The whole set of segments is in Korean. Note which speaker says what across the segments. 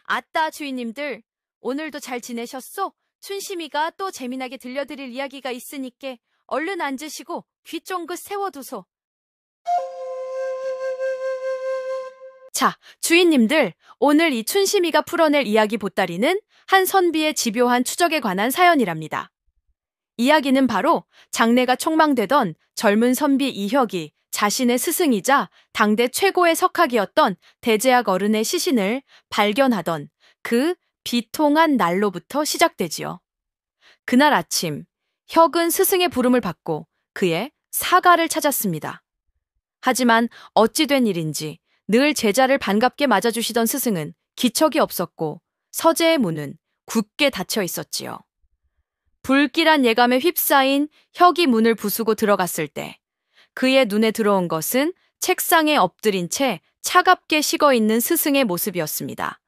Speaker 1: 아따 주인님들, 오늘도 잘 지내셨소? 춘심이가 또 재미나게 들려드릴 이야기가 있으니께 얼른 앉으시고 귀 쫑긋 세워두소. 자, 주인님들, 오늘 이 춘심이가 풀어낼 이야기 보따리는 한 선비의 집요한 추적에 관한 사연이랍니다. 이야기는 바로 장래가 촉망되던 젊은 선비 이혁이 자신의 스승이자 당대 최고의 석학이었던 대제학 어른의 시신을 발견하던 그 비통한 날로부터 시작되지요. 그날 아침, 혁은 스승의 부름을 받고 그의 사가를 찾았습니다. 하지만 어찌 된 일인지 늘 제자를 반갑게 맞아주시던 스승은 기척이 없었고 서재의 문은 굳게 닫혀 있었지요. 불길한 예감에 휩싸인 혁이 문을 부수고 들어갔을 때 그의 눈에 들어온 것은 책상에 엎드린 채 차갑게 식어있는 스승의 모습이었습니다.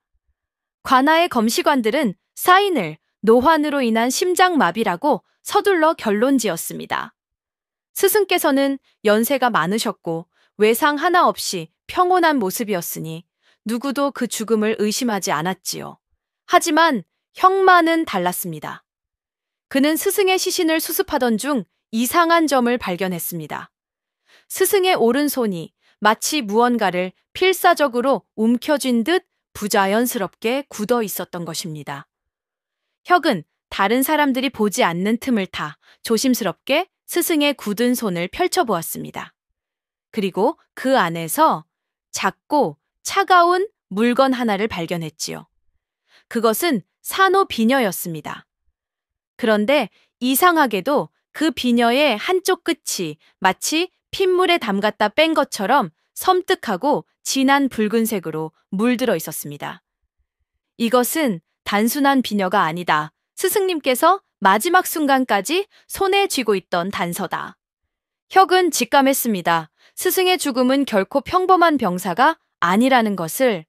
Speaker 1: 관아의 검시관들은 사인을 노환으로 인한 심장마비라고 서둘러 결론지었습니다. 스승께서는 연세가 많으셨고 외상 하나 없이 평온한 모습이었으니 누구도 그 죽음을 의심하지 않았지요. 하지만 혁만은 달랐습니다. 그는 스승의 시신을 수습하던 중 이상한 점을 발견했습니다. 스승의 오른손이 마치 무언가를 필사적으로 움켜쥔 듯 부자연스럽게 굳어 있었던 것입니다. 혁은 다른 사람들이 보지 않는 틈을 타 조심스럽게 스승의 굳은 손을 펼쳐보았습니다. 그리고 그 안에서 작고 차가운 물건 하나를 발견했지요. 그것은 산호 비녀였습니다. 그런데 이상하게도 그 비녀의 한쪽 끝이 마치 핏물에 담갔다 뺀 것처럼 섬뜩하고 진한 붉은색으로 물들어 있었습니다. 이것은 단순한 비녀가 아니다. 스승님께서 마지막 순간까지 손에 쥐고 있던 단서다. 혁은 직감했습니다. 스승의 죽음은 결코 평범한 병사가 아니라는 것을.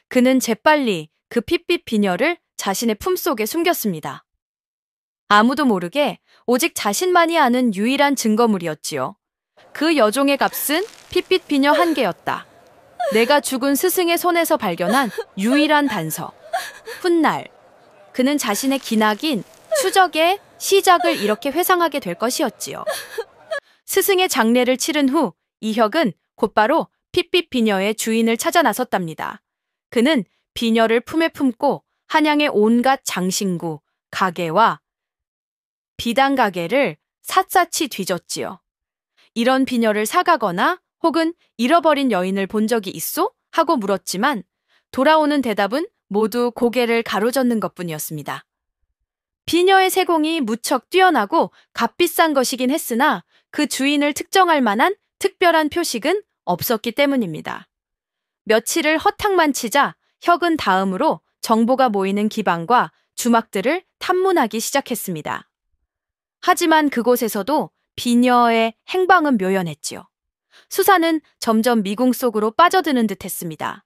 Speaker 1: 그는 재빨리 그 핏빛 비녀를 자신의 품속에 숨겼습니다. 아무도 모르게 오직 자신만이 아는 유일한 증거물이었지요. 그 여종의 값은 핏빛 비녀 한 개였다. 내가 죽은 스승의 손에서 발견한 유일한 단서. 훗날 그는 자신의 기나긴 추적의 시작을 이렇게 회상하게 될 것이었지요. 스승의 장례를 치른 후 이혁은 곧바로 핏빛 비녀의 주인을 찾아 나섰답니다. 그는 비녀를 품에 품고 한양의 온갖 장신구, 가게와 비단 가게를 샅샅이 뒤졌지요. 이런 비녀를 사가거나 혹은 잃어버린 여인을 본 적이 있소? 하고 물었지만 돌아오는 대답은 모두 고개를 가로젓는 것뿐이었습니다. 비녀의 세공이 무척 뛰어나고 값비싼 것이긴 했으나 그 주인을 특정할 만한 특별한 표식은 없었기 때문입니다. 며칠을 허탕만 치자 혁은 다음으로 정보가 모이는 기방과 주막들을 탐문하기 시작했습니다. 하지만 그곳에서도 비녀의 행방은 묘연했지요. 수사는 점점 미궁 속으로 빠져드는 듯 했습니다.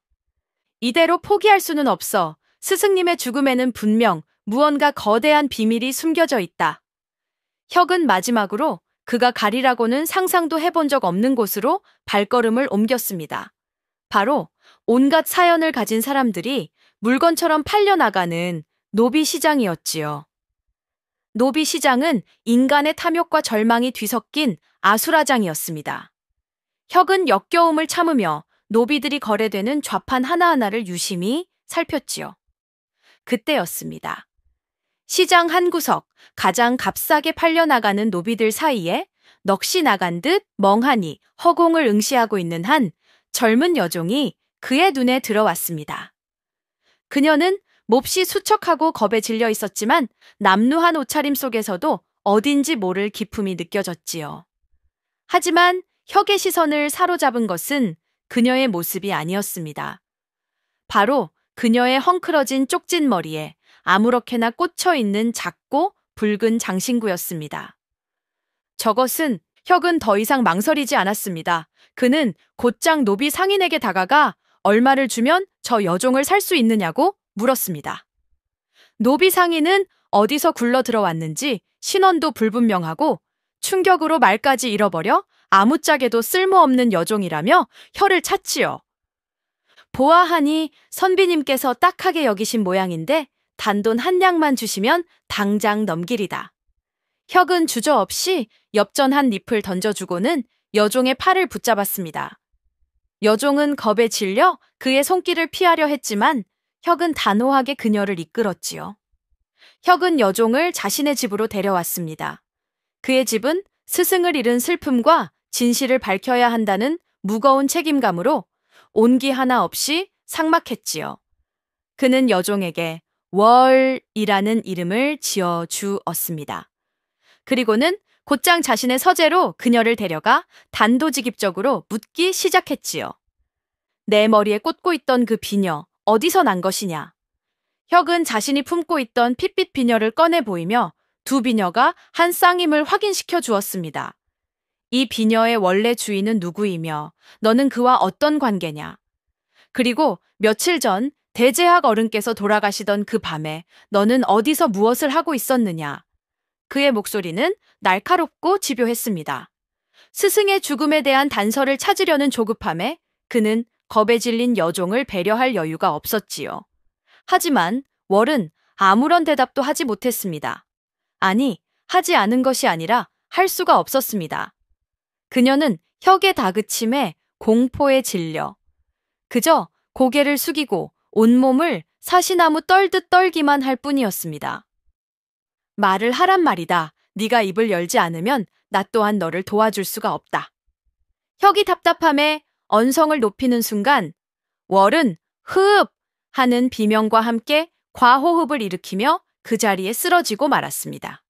Speaker 1: 이대로 포기할 수는 없어. 스승님의 죽음에는 분명 무언가 거대한 비밀이 숨겨져 있다. 혁은 마지막으로 그가 가리라고는 상상도 해본 적 없는 곳으로 발걸음을 옮겼습니다. 바로 온갖 사연을 가진 사람들이 물건처럼 팔려나가는 노비시장이었지요. 노비시장은 인간의 탐욕과 절망이 뒤섞인 아수라장이었습니다. 혁은 역겨움을 참으며 노비들이 거래되는 좌판 하나하나를 유심히 살폈지요. 그때였습니다. 시장 한 구석, 가장 값싸게 팔려나가는 노비들 사이에 넋이 나간 듯 멍하니 허공을 응시하고 있는 한 젊은 여종이 그의 눈에 들어왔습니다. 그녀는 몹시 수척하고 겁에 질려 있었지만 남루한 옷차림 속에서도 어딘지 모를 기품이 느껴졌지요. 하지만 혁의 시선을 사로잡은 것은 그녀의 모습이 아니었습니다. 바로 그녀의 헝클어진 쪽진 머리에 아무렇게나 꽂혀 있는 작고 붉은 장신구였습니다. 저것은 혁은 더 이상 망설이지 않았습니다. 그는 곧장 노비 상인에게 다가가 얼마를 주면 저 여종을 살 수 있느냐고 물었습니다. 노비 상인은 어디서 굴러 들어왔는지 신원도 불분명하고 충격으로 말까지 잃어버려 아무짝에도 쓸모없는 여종이라며 혀를 찼지요. 보아하니 선비님께서 딱하게 여기신 모양인데 단돈 한 냥만 주시면 당장 넘기리다. 혁은 주저없이 엽전 한 잎을 던져주고는 여종의 팔을 붙잡았습니다. 여종은 겁에 질려 그의 손길을 피하려 했지만 혁은 단호하게 그녀를 이끌었지요. 혁은 여종을 자신의 집으로 데려왔습니다. 그의 집은 스승을 잃은 슬픔과 진실을 밝혀야 한다는 무거운 책임감으로 온기 하나 없이 삭막했지요. 그는 여종에게 월이라는 이름을 지어 주었습니다. 그리고는 곧장 자신의 서재로 그녀를 데려가 단도직입적으로 묻기 시작했지요. 내 머리에 꽂고 있던 그 비녀, 어디서 난 것이냐? 혁은 자신이 품고 있던 핏빛 비녀를 꺼내 보이며 두 비녀가 한 쌍임을 확인시켜 주었습니다. 이 비녀의 원래 주인은 누구이며 너는 그와 어떤 관계냐? 그리고 며칠 전 대제학 어른께서 돌아가시던 그 밤에 너는 어디서 무엇을 하고 있었느냐? 그의 목소리는 날카롭고 집요했습니다. 스승의 죽음에 대한 단서를 찾으려는 조급함에 그는 겁에 질린 여종을 배려할 여유가 없었지요. 하지만 월은 아무런 대답도 하지 못했습니다. 아니, 하지 않은 것이 아니라 할 수가 없었습니다. 그녀는 혁의 다그침에 공포에 질려 그저 고개를 숙이고 온몸을 사시나무 떨듯 떨기만 할 뿐이었습니다. 말을 하란 말이다. 네가 입을 열지 않으면 나 또한 너를 도와줄 수가 없다. 혁이 답답함에 언성을 높이는 순간 월은 흐흡 하는 비명과 함께 과호흡을 일으키며 그 자리에 쓰러지고 말았습니다.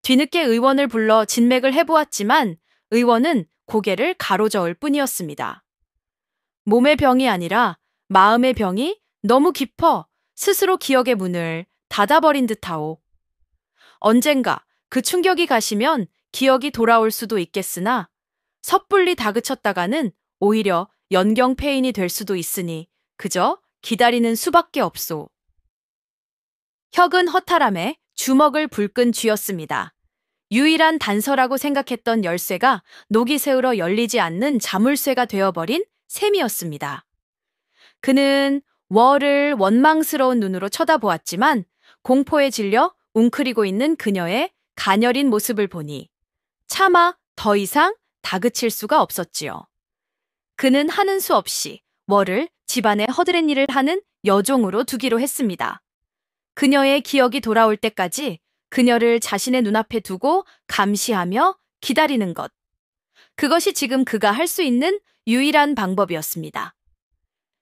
Speaker 1: 뒤늦게 의원을 불러 진맥을 해보았지만 의원은 고개를 가로저을 뿐이었습니다. 몸의 병이 아니라 마음의 병이 너무 깊어 스스로 기억의 문을 닫아버린 듯하오. 언젠가 그 충격이 가시면 기억이 돌아올 수도 있겠으나 섣불리 다그쳤다가는 오히려 연경폐인이 될 수도 있으니 그저 기다리는 수밖에 없소. 혁은 허탈함에 주먹을 불끈 쥐었습니다. 유일한 단서라고 생각했던 열쇠가 녹이 새우러 열리지 않는 자물쇠가 되어버린 셈이었습니다. 그는 월을 원망스러운 눈으로 쳐다보았지만 공포에 질려 웅크리고 있는 그녀의 가녀린 모습을 보니 차마 더 이상 다그칠 수가 없었지요. 그는 하는 수 없이 월을 집안의 허드렛 일을 하는 여종으로 두기로 했습니다. 그녀의 기억이 돌아올 때까지 그녀를 자신의 눈앞에 두고 감시하며 기다리는 것. 그것이 지금 그가 할 수 있는 유일한 방법이었습니다.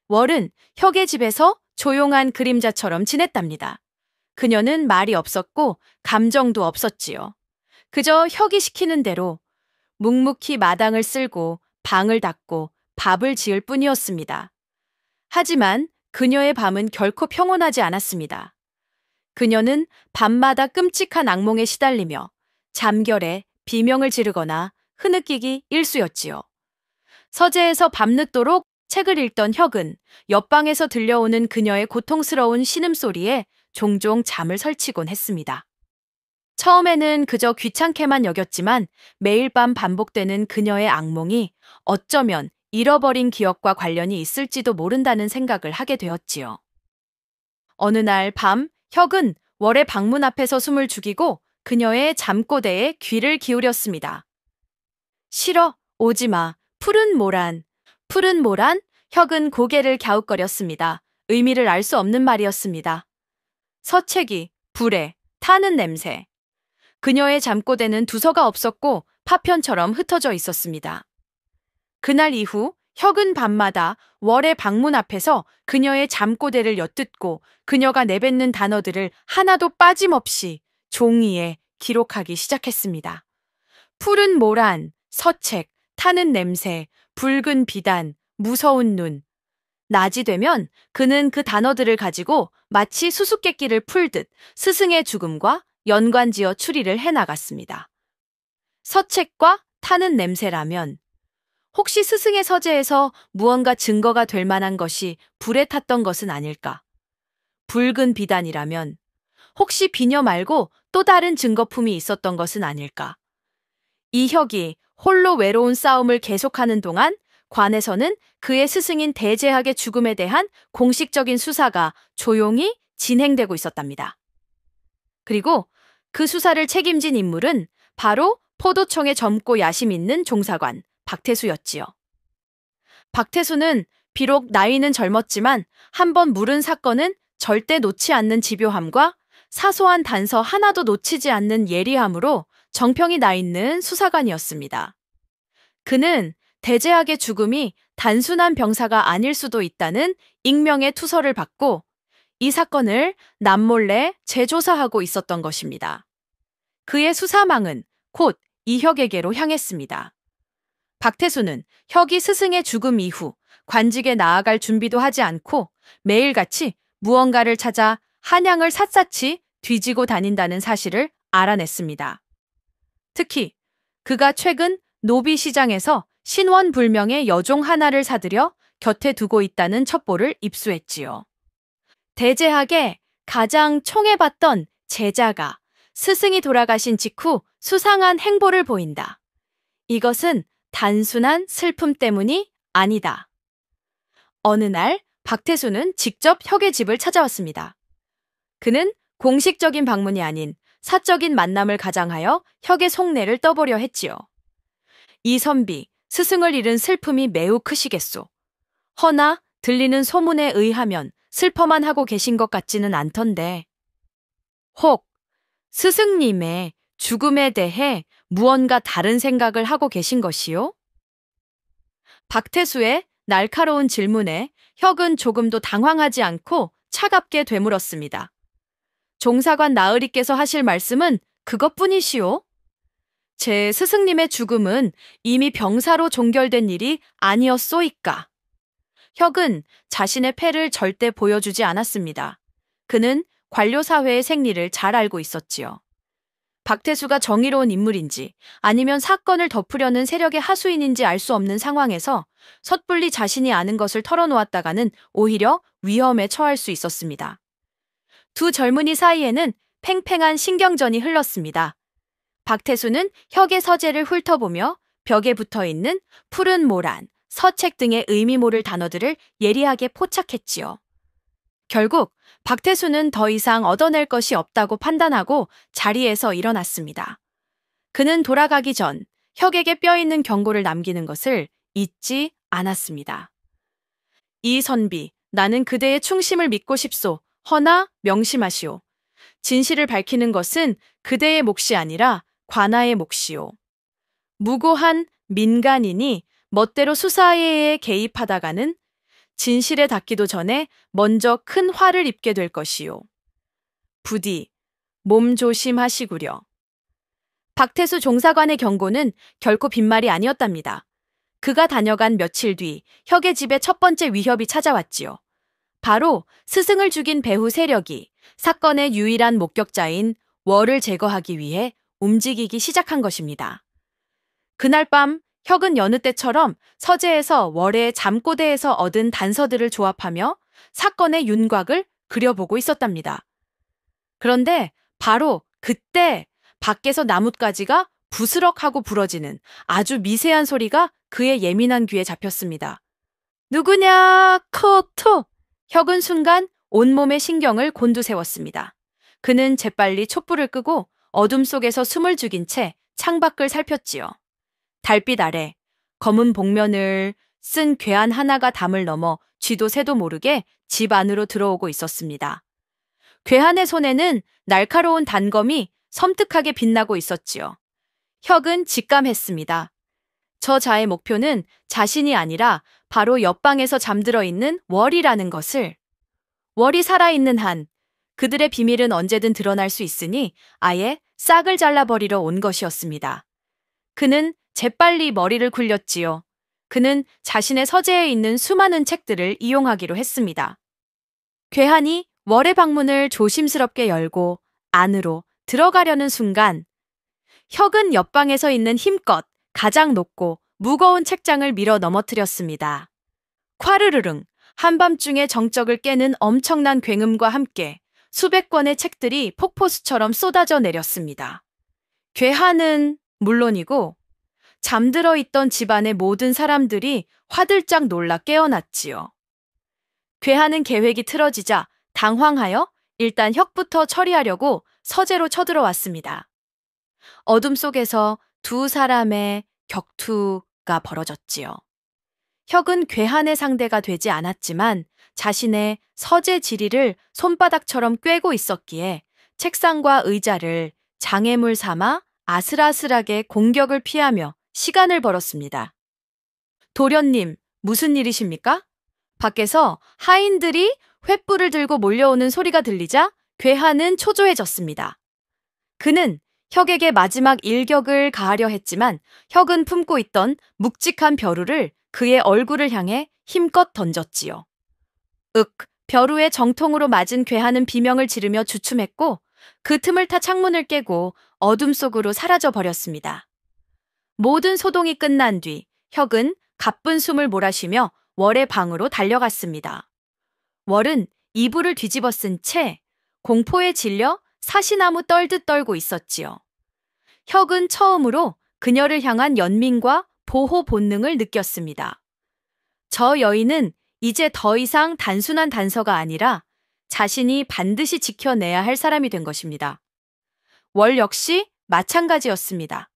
Speaker 1: 월은 혁의 집에서 조용한 그림자처럼 지냈답니다. 그녀는 말이 없었고 감정도 없었지요. 그저 혁이 시키는 대로 묵묵히 마당을 쓸고 방을 닦고 밥을 지을 뿐이었습니다. 하지만 그녀의 밤은 결코 평온하지 않았습니다. 그녀는 밤마다 끔찍한 악몽에 시달리며 잠결에 비명을 지르거나 흐느끼기 일쑤였지요. 서재에서 밤늦도록 책을 읽던 혁은 옆방에서 들려오는 그녀의 고통스러운 신음소리에 종종 잠을 설치곤 했습니다. 처음에는 그저 귀찮게만 여겼지만 매일 밤 반복되는 그녀의 악몽이 어쩌면 잃어버린 기억과 관련이 있을지도 모른다는 생각을 하게 되었지요. 어느 날 밤 혁은 월의 방문 앞에서 숨을 죽이고 그녀의 잠꼬대에 귀를 기울였습니다. 싫어, 오지마, 푸른 모란. 푸른 모란? 혁은 고개를 갸웃거렸습니다. 의미를 알 수 없는 말이었습니다. 서채기, 불에, 타는 냄새. 그녀의 잠꼬대는 두서가 없었고 파편처럼 흩어져 있었습니다. 그날 이후 혁은 밤마다 월의 방문 앞에서 그녀의 잠꼬대를 엿듣고 그녀가 내뱉는 단어들을 하나도 빠짐없이 종이에 기록하기 시작했습니다. 푸른 모란, 서책, 타는 냄새, 붉은 비단, 무서운 눈. 낮이 되면 그는 그 단어들을 가지고 마치 수수께끼를 풀듯 스승의 죽음과 연관지어 추리를 해나갔습니다. 서책과 타는 냄새라면 혹시 스승의 서재에서 무언가 증거가 될 만한 것이 불에 탔던 것은 아닐까? 붉은 비단이라면 혹시 비녀 말고 또 다른 증거품이 있었던 것은 아닐까? 이 혁이 홀로 외로운 싸움을 계속하는 동안 관에서는 그의 스승인 대제학의 죽음에 대한 공식적인 수사가 조용히 진행되고 있었답니다. 그리고 그 수사를 책임진 인물은 바로 포도청의 젊고 야심 있는 종사관 박태수였지요. 박태수는 비록 나이는 젊었지만 한번 물은 사건은 절대 놓지 않는 집요함과 사소한 단서 하나도 놓치지 않는 예리함으로 정평이 나 있는 수사관이었습니다. 그는 대제학의 죽음이 단순한 병사가 아닐 수도 있다는 익명의 투서를 받고 이 사건을 남몰래 재조사하고 있었던 것입니다. 그의 수사망은 곧 이혁에게로 향했습니다. 박태수는 혁이 스승의 죽음 이후 관직에 나아갈 준비도 하지 않고 매일같이 무언가를 찾아 한양을 샅샅이 뒤지고 다닌다는 사실을 알아냈습니다. 특히 그가 최근 노비시장에서 신원불명의 여종 하나를 사들여 곁에 두고 있다는 첩보를 입수했지요. 대제학에 가장 총애받던 제자가 스승이 돌아가신 직후 수상한 행보를 보인다. 이것은 단순한 슬픔 때문이 아니다. 어느 날 박태수는 직접 혁의 집을 찾아왔습니다. 그는 공식적인 방문이 아닌 사적인 만남을 가장하여 혁의 속내를 떠보려 했지요. 이 선비, 스승을 잃은 슬픔이 매우 크시겠소. 허나 들리는 소문에 의하면 슬퍼만 하고 계신 것 같지는 않던데. 혹 스승님의 죽음에 대해 무언가 다른 생각을 하고 계신 것이요? 박태수의 날카로운 질문에 혁은 조금도 당황하지 않고 차갑게 되물었습니다. 종사관 나으리께서 하실 말씀은 그것뿐이시오? 제 스승님의 죽음은 이미 병사로 종결된 일이 아니었소이까. 혁은 자신의 패를 절대 보여주지 않았습니다. 그는 관료사회의 생리를 잘 알고 있었지요. 박태수가 정의로운 인물인지 아니면 사건을 덮으려는 세력의 하수인인지 알 수 없는 상황에서 섣불리 자신이 아는 것을 털어놓았다가는 오히려 위험에 처할 수 있었습니다. 두 젊은이 사이에는 팽팽한 신경전이 흘렀습니다. 박태수는 혁의 서재를 훑어보며 벽에 붙어있는 푸른 모란, 서책 등의 의미 모를 단어들을 예리하게 포착했지요. 결국 박태수는 더 이상 얻어낼 것이 없다고 판단하고 자리에서 일어났습니다. 그는 돌아가기 전 혁에게 뼈있는 경고를 남기는 것을 잊지 않았습니다. 이 선비, 나는 그대의 충심을 믿고 싶소. 허나 명심하시오. 진실을 밝히는 것은 그대의 몫이 아니라 관아의 몫이오. 무고한 민간인이 멋대로 수사에 개입하다가는 진실에 닿기도 전에 먼저 큰 화를 입게 될 것이요. 부디 몸 조심하시구려. 박태수 종사관의 경고는 결코 빈말이 아니었답니다. 그가 다녀간 며칠 뒤 혁의 집에 첫 번째 위협이 찾아왔지요. 바로 스승을 죽인 배후 세력이 사건의 유일한 목격자인 월을 제거하기 위해 움직이기 시작한 것입니다. 그날 밤 혁은 여느 때처럼 서재에서 월의 잠꼬대에서 얻은 단서들을 조합하며 사건의 윤곽을 그려보고 있었답니다. 그런데 바로 그때 밖에서 나뭇가지가 부스럭하고 부러지는 아주 미세한 소리가 그의 예민한 귀에 잡혔습니다. 누구냐, 코토! 혁은 순간 온몸의 신경을 곤두세웠습니다. 그는 재빨리 촛불을 끄고 어둠 속에서 숨을 죽인 채 창밖을 살폈지요. 달빛 아래 검은 복면을 쓴 괴한 하나가 담을 넘어 쥐도 새도 모르게 집 안으로 들어오고 있었습니다. 괴한의 손에는 날카로운 단검이 섬뜩하게 빛나고 있었지요. 혁은 직감했습니다. 저 자의 목표는 자신이 아니라 바로 옆방에서 잠들어 있는 월이라는 것을. 월이 살아있는 한 그들의 비밀은 언제든 드러날 수 있으니 아예 싹을 잘라버리러 온 것이었습니다. 그는 재빨리 머리를 굴렸지요. 그는 자신의 서재에 있는 수많은 책들을 이용하기로 했습니다. 괴한이 월의 방문을 조심스럽게 열고 안으로 들어가려는 순간 혁은 옆방에서 있는 힘껏 가장 높고 무거운 책장을 밀어 넘어뜨렸습니다. 콰르르릉 한밤중에 정적을 깨는 엄청난 굉음과 함께 수백 권의 책들이 폭포수처럼 쏟아져 내렸습니다. 괴한은 물론이고 잠들어 있던 집안의 모든 사람들이 화들짝 놀라 깨어났지요. 괴하는 계획이 틀어지자 당황하여 일단 혁부터 처리하려고 서재로 쳐들어왔습니다. 어둠 속에서 두 사람의 격투가 벌어졌지요. 혁은 괴한의 상대가 되지 않았지만 자신의 서재 지리를 손바닥처럼 꿰고 있었기에 책상과 의자를 장애물 삼아 아슬아슬하게 공격을 피하며 시간을 벌었습니다. 도련님, 무슨 일이십니까? 밖에서 하인들이 횃불을 들고 몰려오는 소리가 들리자 괴한은 초조해졌습니다. 그는 혁에게 마지막 일격을 가하려 했지만 혁은 품고 있던 묵직한 벼루를 그의 얼굴을 향해 힘껏 던졌지요. 벼루에 정통으로 맞은 괴한은 비명을 지르며 주춤했고 그 틈을 타 창문을 깨고 어둠 속으로 사라져 버렸습니다. 모든 소동이 끝난 뒤 혁은 가쁜 숨을 몰아쉬며 월의 방으로 달려갔습니다. 월은 이불을 뒤집어 쓴 채 공포에 질려 사시나무 떨듯 떨고 있었지요. 혁은 처음으로 그녀를 향한 연민과 보호 본능을 느꼈습니다. 저 여인은 이제 더 이상 단순한 단서가 아니라 자신이 반드시 지켜내야 할 사람이 된 것입니다. 월 역시 마찬가지였습니다.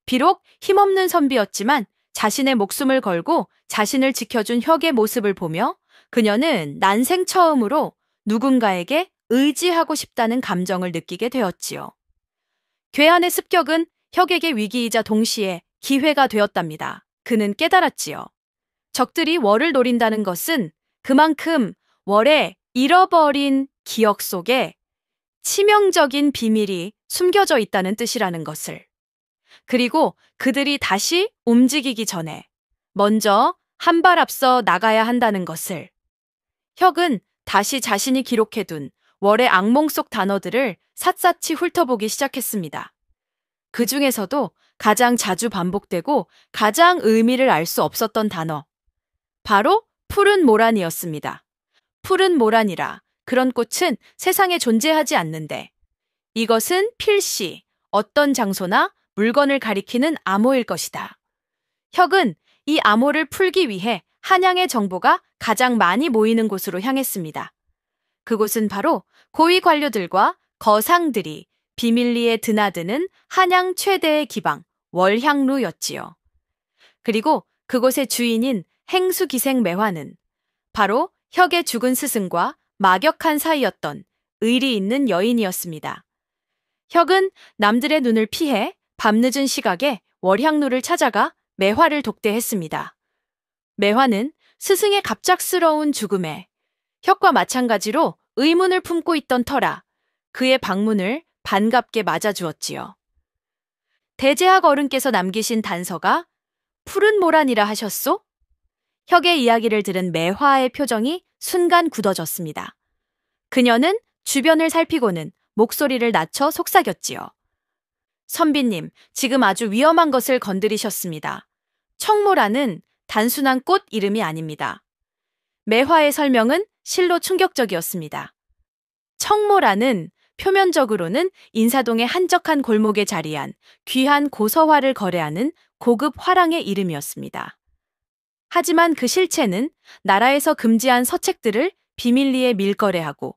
Speaker 1: 비록 힘없는 선비였지만 자신의 목숨을 걸고 자신을 지켜준 혁의 모습을 보며 그녀는 난생 처음으로 누군가에게 의지하고 싶다는 감정을 느끼게 되었지요. 괴한의 습격은 혁에게 위기이자 동시에 기회가 되었답니다. 그는 깨달았지요. 적들이 월을 노린다는 것은 그만큼 월의 잃어버린 기억 속에 치명적인 비밀이 숨겨져 있다는 뜻이라는 것을. 그리고 그들이 다시 움직이기 전에 먼저 한 발 앞서 나가야 한다는 것을. 혁은 다시 자신이 기록해둔 월의 악몽 속 단어들을 샅샅이 훑어보기 시작했습니다. 그 중에서도 가장 자주 반복되고 가장 의미를 알 수 없었던 단어. 바로 푸른 모란이었습니다. 푸른 모란이라 그런 꽃은 세상에 존재하지 않는데 이것은 필시 어떤 장소나 물건을 가리키는 암호일 것이다. 혁은 이 암호를 풀기 위해 한양의 정보가 가장 많이 모이는 곳으로 향했습니다. 그곳은 바로 고위 관료들과 거상들이 비밀리에 드나드는 한양 최대의 기방 월향루였지요. 그리고 그곳의 주인인 행수기생 매화는 바로 혁의 죽은 스승과 막역한 사이였던 의리 있는 여인이었습니다. 혁은 남들의 눈을 피해 밤늦은 시각에 월향루를 찾아가 매화를 독대했습니다. 매화는 스승의 갑작스러운 죽음에 혁과 마찬가지로 의문을 품고 있던 터라 그의 방문을 반갑게 맞아주었지요. 대제학 어른께서 남기신 단서가 푸른 모란이라 하셨소? 혁의 이야기를 들은 매화의 표정이 순간 굳어졌습니다. 그녀는 주변을 살피고는 목소리를 낮춰 속삭였지요. 선비님, 지금 아주 위험한 것을 건드리셨습니다. 청모라는 단순한 꽃 이름이 아닙니다. 매화의 설명은 실로 충격적이었습니다. 청모라는 표면적으로는 인사동의 한적한 골목에 자리한 귀한 고서화를 거래하는 고급 화랑의 이름이었습니다. 하지만 그 실체는 나라에서 금지한 서책들을 비밀리에 밀거래하고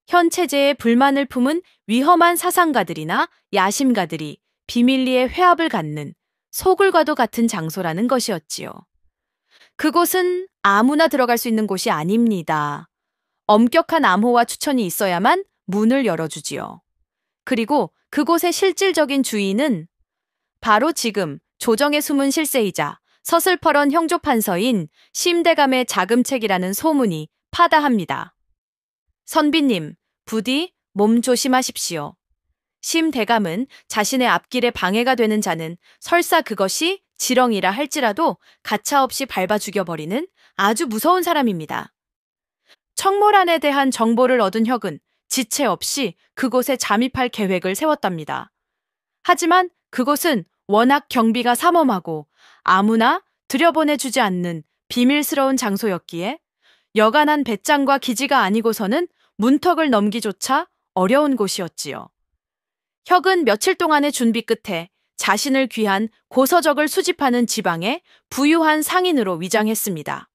Speaker 1: 현 체제에 불만을 품은 위험한 사상가들이나 야심가들이 비밀리에 회합을 갖는 소굴과도 같은 장소라는 것이었지요. 그곳은 아무나 들어갈 수 있는 곳이 아닙니다. 엄격한 암호와 추천이 있어야만 문을 열어주지요. 그리고 그곳의 실질적인 주인은 바로 지금 조정에 숨은 실세이자 서슬퍼런 형조판서인 심대감의 자금책이라는 소문이 파다합니다. 선비님, 부디 몸 조심하십시오. 심대감은 자신의 앞길에 방해가 되는 자는 설사 그것이 지렁이라 할지라도 가차없이 밟아 죽여버리는 아주 무서운 사람입니다. 청모란에 대한 정보를 얻은 혁은 지체 없이 그곳에 잠입할 계획을 세웠답니다. 하지만 그곳은 워낙 경비가 삼엄하고 아무나 들여보내주지 않는 비밀스러운 장소였기에 여간한 배짱과 기지가 아니고서는 문턱을 넘기조차 어려운 곳이었지요. 혁은 며칠 동안의 준비 끝에 자신을 귀한 고서적을 수집하는 지방의 부유한 상인으로 위장했습니다.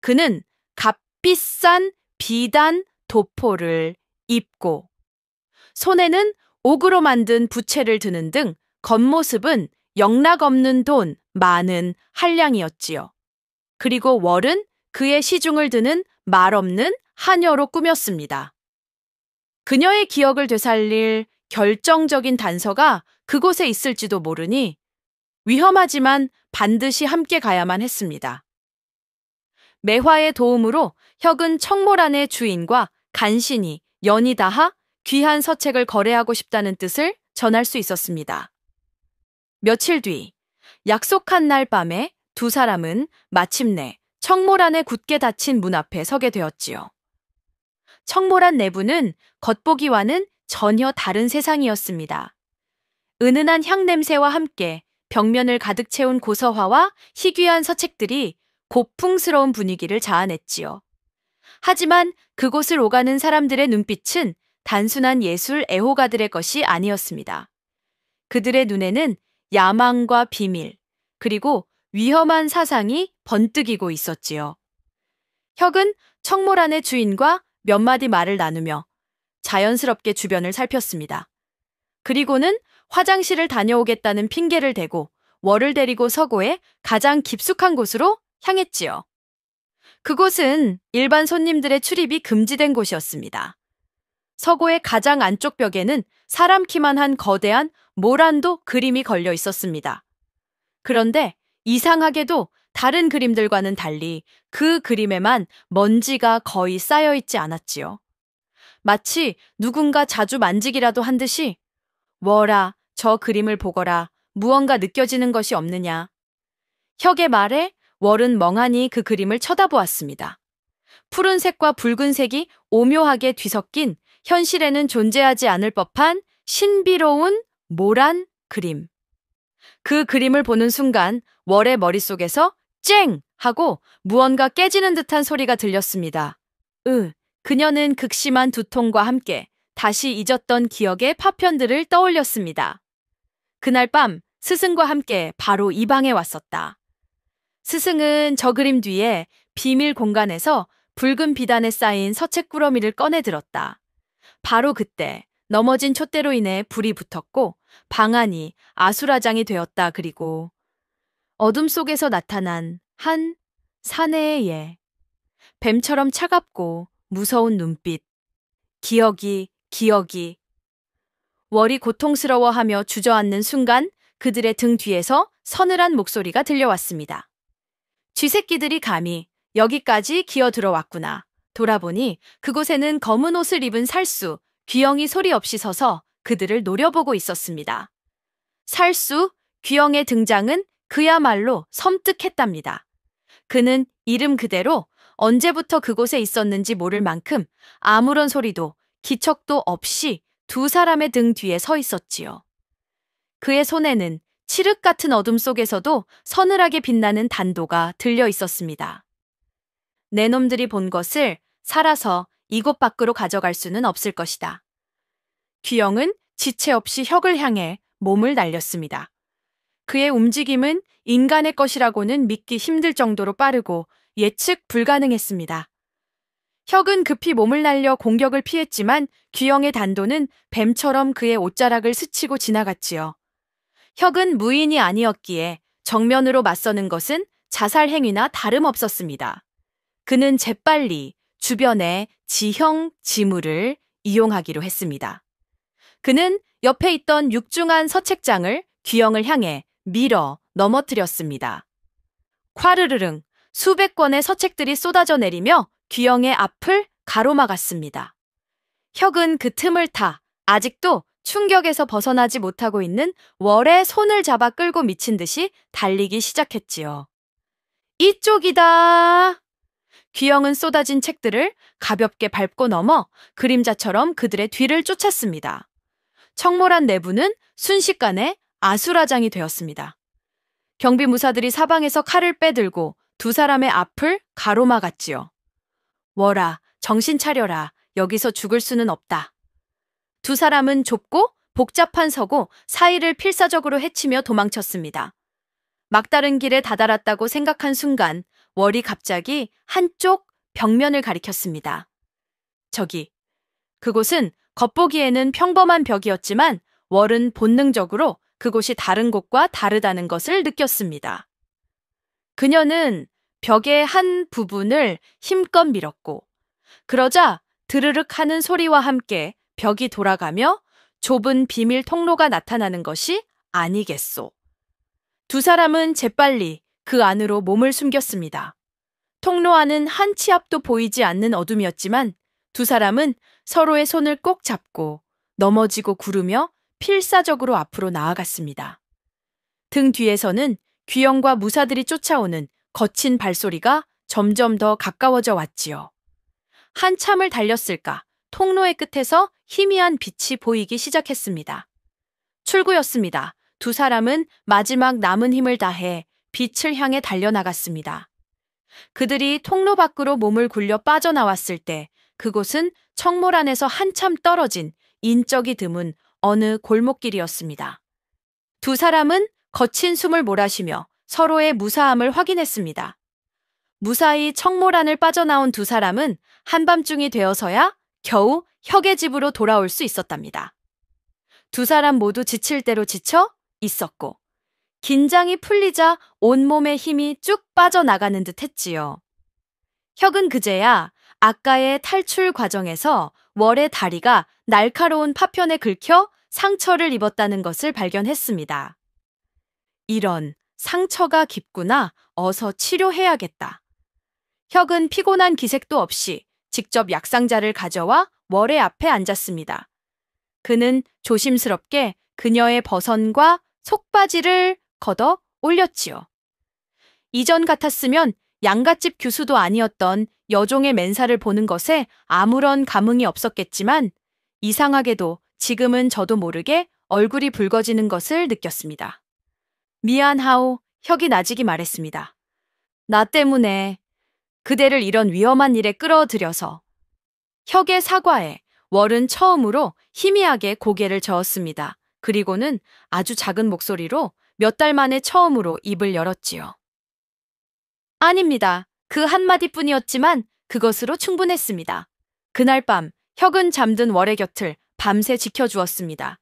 Speaker 1: 그는 값비싼 비단 도포를 입고 손에는 옥으로 만든 부채를 드는 등 겉모습은 영락없는 돈 많은 한량이었지요. 그리고 월은 그의 시중을 드는 말없는 하녀로 꾸몄습니다. 그녀의 기억을 되살릴 결정적인 단서가 그곳에 있을지도 모르니 위험하지만 반드시 함께 가야만 했습니다. 매화의 도움으로 혁은 청모란의 주인과 간신히 연이 닿아 귀한 서책을 거래하고 싶다는 뜻을 전할 수 있었습니다. 며칠 뒤 약속한 날 밤에 두 사람은 마침내 청모란에 굳게 닫힌 문 앞에 서게 되었지요. 청모란 내부는 겉보기와는 전혀 다른 세상이었습니다. 은은한 향 냄새와 함께 벽면을 가득 채운 고서화와 희귀한 서책들이 고풍스러운 분위기를 자아냈지요. 하지만 그곳을 오가는 사람들의 눈빛은 단순한 예술 애호가들의 것이 아니었습니다. 그들의 눈에는 야망과 비밀, 그리고 위험한 사상이 번뜩이고 있었지요. 혁은 청모란의 주인과 몇 마디 말을 나누며 자연스럽게 주변을 살폈습니다. 그리고는 화장실을 다녀오겠다는 핑계를 대고 월을 데리고 서고의 가장 깊숙한 곳으로 향했지요. 그곳은 일반 손님들의 출입이 금지된 곳이었습니다. 서고의 가장 안쪽 벽에는 사람 키만 한 거대한 모란도 그림이 걸려 있었습니다. 그런데 이상하게도 다른 그림들과는 달리 그 그림에만 먼지가 거의 쌓여 있지 않았지요. 마치 누군가 자주 만지기라도 한 듯이 "워라, 저 그림을 보거라. 무언가 느껴지는 것이 없느냐." 혁의 말에 월은 멍하니 그 그림을 쳐다보았습니다. 푸른색과 붉은색이 오묘하게 뒤섞인 현실에는 존재하지 않을 법한 신비로운 모란 그림. 그 그림을 보는 순간 월의 머릿속에서 쨍! 하고 무언가 깨지는 듯한 소리가 들렸습니다. 그녀는 극심한 두통과 함께 다시 잊었던 기억의 파편들을 떠올렸습니다. 그날 밤 스승과 함께 바로 이 방에 왔었다. 스승은 저 그림 뒤에 비밀 공간에서 붉은 비단에 쌓인 서책 꾸러미를 꺼내 들었다. 바로 그때 넘어진 촛대로 인해 불이 붙었고 방안이 아수라장이 되었다. 그리고 어둠 속에서 나타난 한 사내의 예. 뱀처럼 차갑고 무서운 눈빛. 기억이. 월이 고통스러워하며 주저앉는 순간 그들의 등 뒤에서 서늘한 목소리가 들려왔습니다. 쥐새끼들이 감히 여기까지 기어 들어왔구나. 돌아보니 그곳에는 검은 옷을 입은 살수, 귀영이 소리 없이 서서 그들을 노려보고 있었습니다. 살수, 귀영의 등장은 그야말로 섬뜩했답니다. 그는 이름 그대로 언제부터 그곳에 있었는지 모를 만큼 아무런 소리도 기척도 없이 두 사람의 등 뒤에 서 있었지요. 그의 손에는 칠흑 같은 어둠 속에서도 서늘하게 빛나는 단도가 들려 있었습니다. 내 놈들이 본 것을 살아서 이곳 밖으로 가져갈 수는 없을 것이다. 귀영은 지체 없이 혁을 향해 몸을 날렸습니다. 그의 움직임은 인간의 것이라고는 믿기 힘들 정도로 빠르고 예측 불가능했습니다. 혁은 급히 몸을 날려 공격을 피했지만 귀영의 단도는 뱀처럼 그의 옷자락을 스치고 지나갔지요. 혁은 무인이 아니었기에 정면으로 맞서는 것은 자살 행위나 다름없었습니다. 그는 재빨리 주변의 지형 지물을 이용하기로 했습니다. 그는 옆에 있던 육중한 서책장을 귀영을 향해 밀어 넘어뜨렸습니다. 콰르르릉 수백 권의 서책들이 쏟아져 내리며 귀영의 앞을 가로막았습니다. 혁은 그 틈을 타 아직도 충격에서 벗어나지 못하고 있는 월의 손을 잡아 끌고 미친 듯이 달리기 시작했지요. 이쪽이다! 귀영은 쏟아진 책들을 가볍게 밟고 넘어 그림자처럼 그들의 뒤를 쫓았습니다. 청모란 내부는 순식간에 아수라장이 되었습니다. 경비무사들이 사방에서 칼을 빼들고 두 사람의 앞을 가로막았지요. 월아, 정신 차려라. 여기서 죽을 수는 없다. 두 사람은 좁고 복잡한 서고 사이를 필사적으로 헤치며 도망쳤습니다. 막다른 길에 다다랐다고 생각한 순간 월이 갑자기 한쪽 벽면을 가리켰습니다. 저기, 그곳은 겉보기에는 평범한 벽이었지만 월은 본능적으로 그곳이 다른 곳과 다르다는 것을 느꼈습니다. 그녀는 벽의 한 부분을 힘껏 밀었고, 그러자 드르륵 하는 소리와 함께 벽이 돌아가며 좁은 비밀 통로가 나타나는 것이 아니겠소. 두 사람은 재빨리 그 안으로 몸을 숨겼습니다. 통로 안은 한 치 앞도 보이지 않는 어둠이었지만 두 사람은 서로의 손을 꼭 잡고 넘어지고 구르며 필사적으로 앞으로 나아갔습니다. 등 뒤에서는 귀영과 무사들이 쫓아오는 거친 발소리가 점점 더 가까워져 왔지요. 한참을 달렸을까 통로의 끝에서 희미한 빛이 보이기 시작했습니다. 출구였습니다. 두 사람은 마지막 남은 힘을 다해 빛을 향해 달려나갔습니다. 그들이 통로 밖으로 몸을 굴려 빠져나왔을 때 그곳은 청몰 안에서 한참 떨어진 인적이 드문 어느 골목길이었습니다. 두 사람은 거친 숨을 몰아쉬며 서로의 무사함을 확인했습니다. 무사히 청몰 안을 빠져나온 두 사람은 한밤중이 되어서야 겨우 혁의 집으로 돌아올 수 있었답니다. 두 사람 모두 지칠 대로 지쳐 있었고 긴장이 풀리자 온몸의 힘이 쭉 빠져나가는 듯 했지요. 혁은 그제야 아까의 탈출 과정에서 월의 다리가 날카로운 파편에 긁혀 상처를 입었다는 것을 발견했습니다. 이런, 상처가 깊구나. 어서 치료해야겠다. 혁은 피곤한 기색도 없이 직접 약상자를 가져와 월의 앞에 앉았습니다. 그는 조심스럽게 그녀의 버선과 속바지를 걷어 올렸지요. 이전 같았으면 양갓집 교수도 아니었던 여종의 맨살을 보는 것에 아무런 감흥이 없었겠지만 이상하게도 지금은 저도 모르게 얼굴이 붉어지는 것을 느꼈습니다. 미안하오, 혁이 나직이 말했습니다. 나 때문에 그대를 이런 위험한 일에 끌어들여서. 혁의 사과에 월은 처음으로 희미하게 고개를 저었습니다. 그리고는 아주 작은 목소리로 몇 달 만에 처음으로 입을 열었지요. 아닙니다. 그 한마디뿐이었지만 그것으로 충분했습니다. 그날 밤 혁은 잠든 월의 곁을 밤새 지켜주었습니다.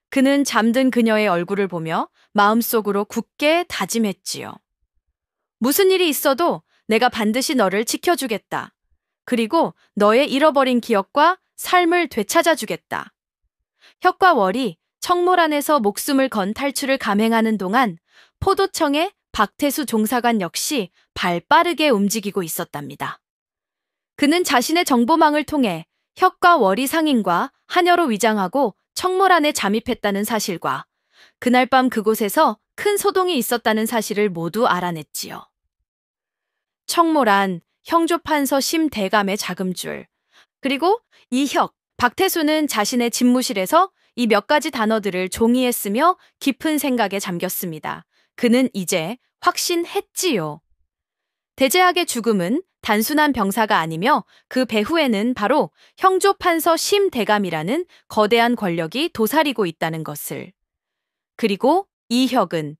Speaker 1: 그는 잠든 그녀의 얼굴을 보며 마음속으로 굳게 다짐했지요. 무슨 일이 있어도 내가 반드시 너를 지켜주겠다. 그리고 너의 잃어버린 기억과 삶을 되찾아주겠다. 혁과 월이 청몰 안에서 목숨을 건 탈출을 감행하는 동안 포도청의 박태수 종사관 역시 발빠르게 움직이고 있었답니다. 그는 자신의 정보망을 통해 혁과 월이 상인과 하녀로 위장하고 청몰 안에 잠입했다는 사실과 그날 밤 그곳에서 큰 소동이 있었다는 사실을 모두 알아냈지요. 청몰 안 형조판서 심대감의 자금줄, 그리고 이혁, 박태수는 자신의 집무실에서 이 몇 가지 단어들을 종이에 쓰며 깊은 생각에 잠겼습니다. 그는 이제 확신했지요. 대제학의 죽음은 단순한 병사가 아니며 그 배후에는 바로 형조판서 심대감이라는 거대한 권력이 도사리고 있다는 것을. 그리고 이혁은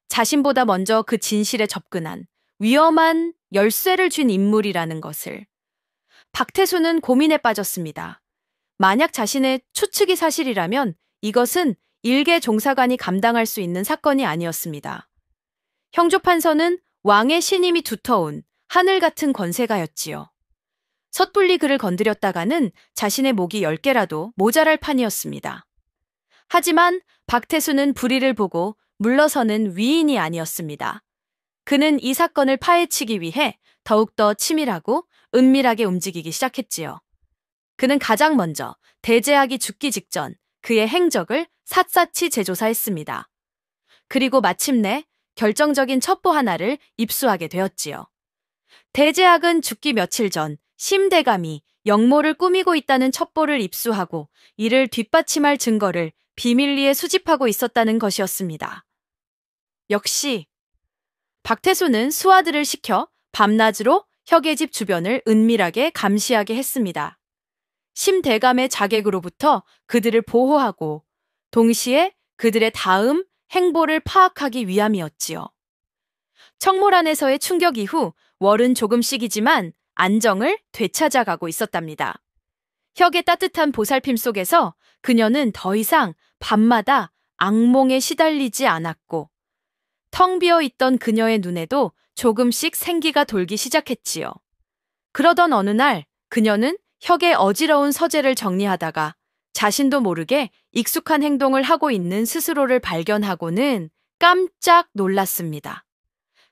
Speaker 1: 자신보다 먼저 그 진실에 접근한 위험한 열쇠를 쥔 인물이라는 것을. 박태수는 고민에 빠졌습니다. 만약 자신의 추측이 사실이라면 이것은 일개 종사관이 감당할 수 있는 사건이 아니었습니다. 형조판서는 왕의 신임이 두터운 하늘 같은 권세가였지요. 섣불리 그를 건드렸다가는 자신의 목이 10개라도 모자랄 판이었습니다. 하지만 박태수는 불의를 보고 물러서는 위인이 아니었습니다. 그는 이 사건을 파헤치기 위해 더욱더 치밀하고 은밀하게 움직이기 시작했지요. 그는 가장 먼저 대제학이 죽기 직전 그의 행적을 샅샅이 재조사했습니다. 그리고 마침내 결정적인 첩보 하나를 입수하게 되었지요. 대제학은 죽기 며칠 전 심대감이 역모를 꾸미고 있다는 첩보를 입수하고 이를 뒷받침할 증거를 비밀리에 수집하고 있었다는 것이었습니다. 역시 박태수는 수하들을 시켜 밤낮으로 혁의 집 주변을 은밀하게 감시하게 했습니다. 심대감의 자객으로부터 그들을 보호하고 동시에 그들의 다음 행보를 파악하기 위함이었지요. 청몰 안에서의 충격 이후 월은 조금씩이지만 안정을 되찾아가고 있었답니다. 혁의 따뜻한 보살핌 속에서 그녀는 더 이상 밤마다 악몽에 시달리지 않았고 텅 비어 있던 그녀의 눈에도 조금씩 생기가 돌기 시작했지요. 그러던 어느 날 그녀는 혁의 어지러운 서재를 정리하다가 자신도 모르게 익숙한 행동을 하고 있는 스스로를 발견하고는 깜짝 놀랐습니다.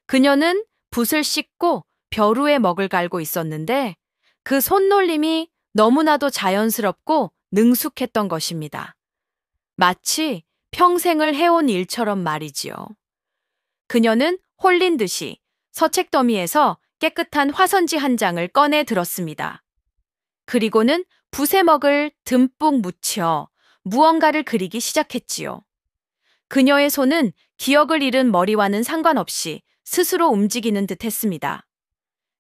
Speaker 1: 그녀는 붓을 씻고 벼루에 먹을 갈고 있었는데 그 손놀림이 너무나도 자연스럽고 능숙했던 것입니다. 마치 평생을 해온 일처럼 말이지요. 그녀는 홀린 듯이 서책 더미에서 깨끗한 화선지 한 장을 꺼내 들었습니다. 그리고는 붓에 먹을 듬뿍 묻혀 무언가를 그리기 시작했지요. 그녀의 손은 기억을 잃은 머리와는 상관없이 스스로 움직이는 듯 했습니다.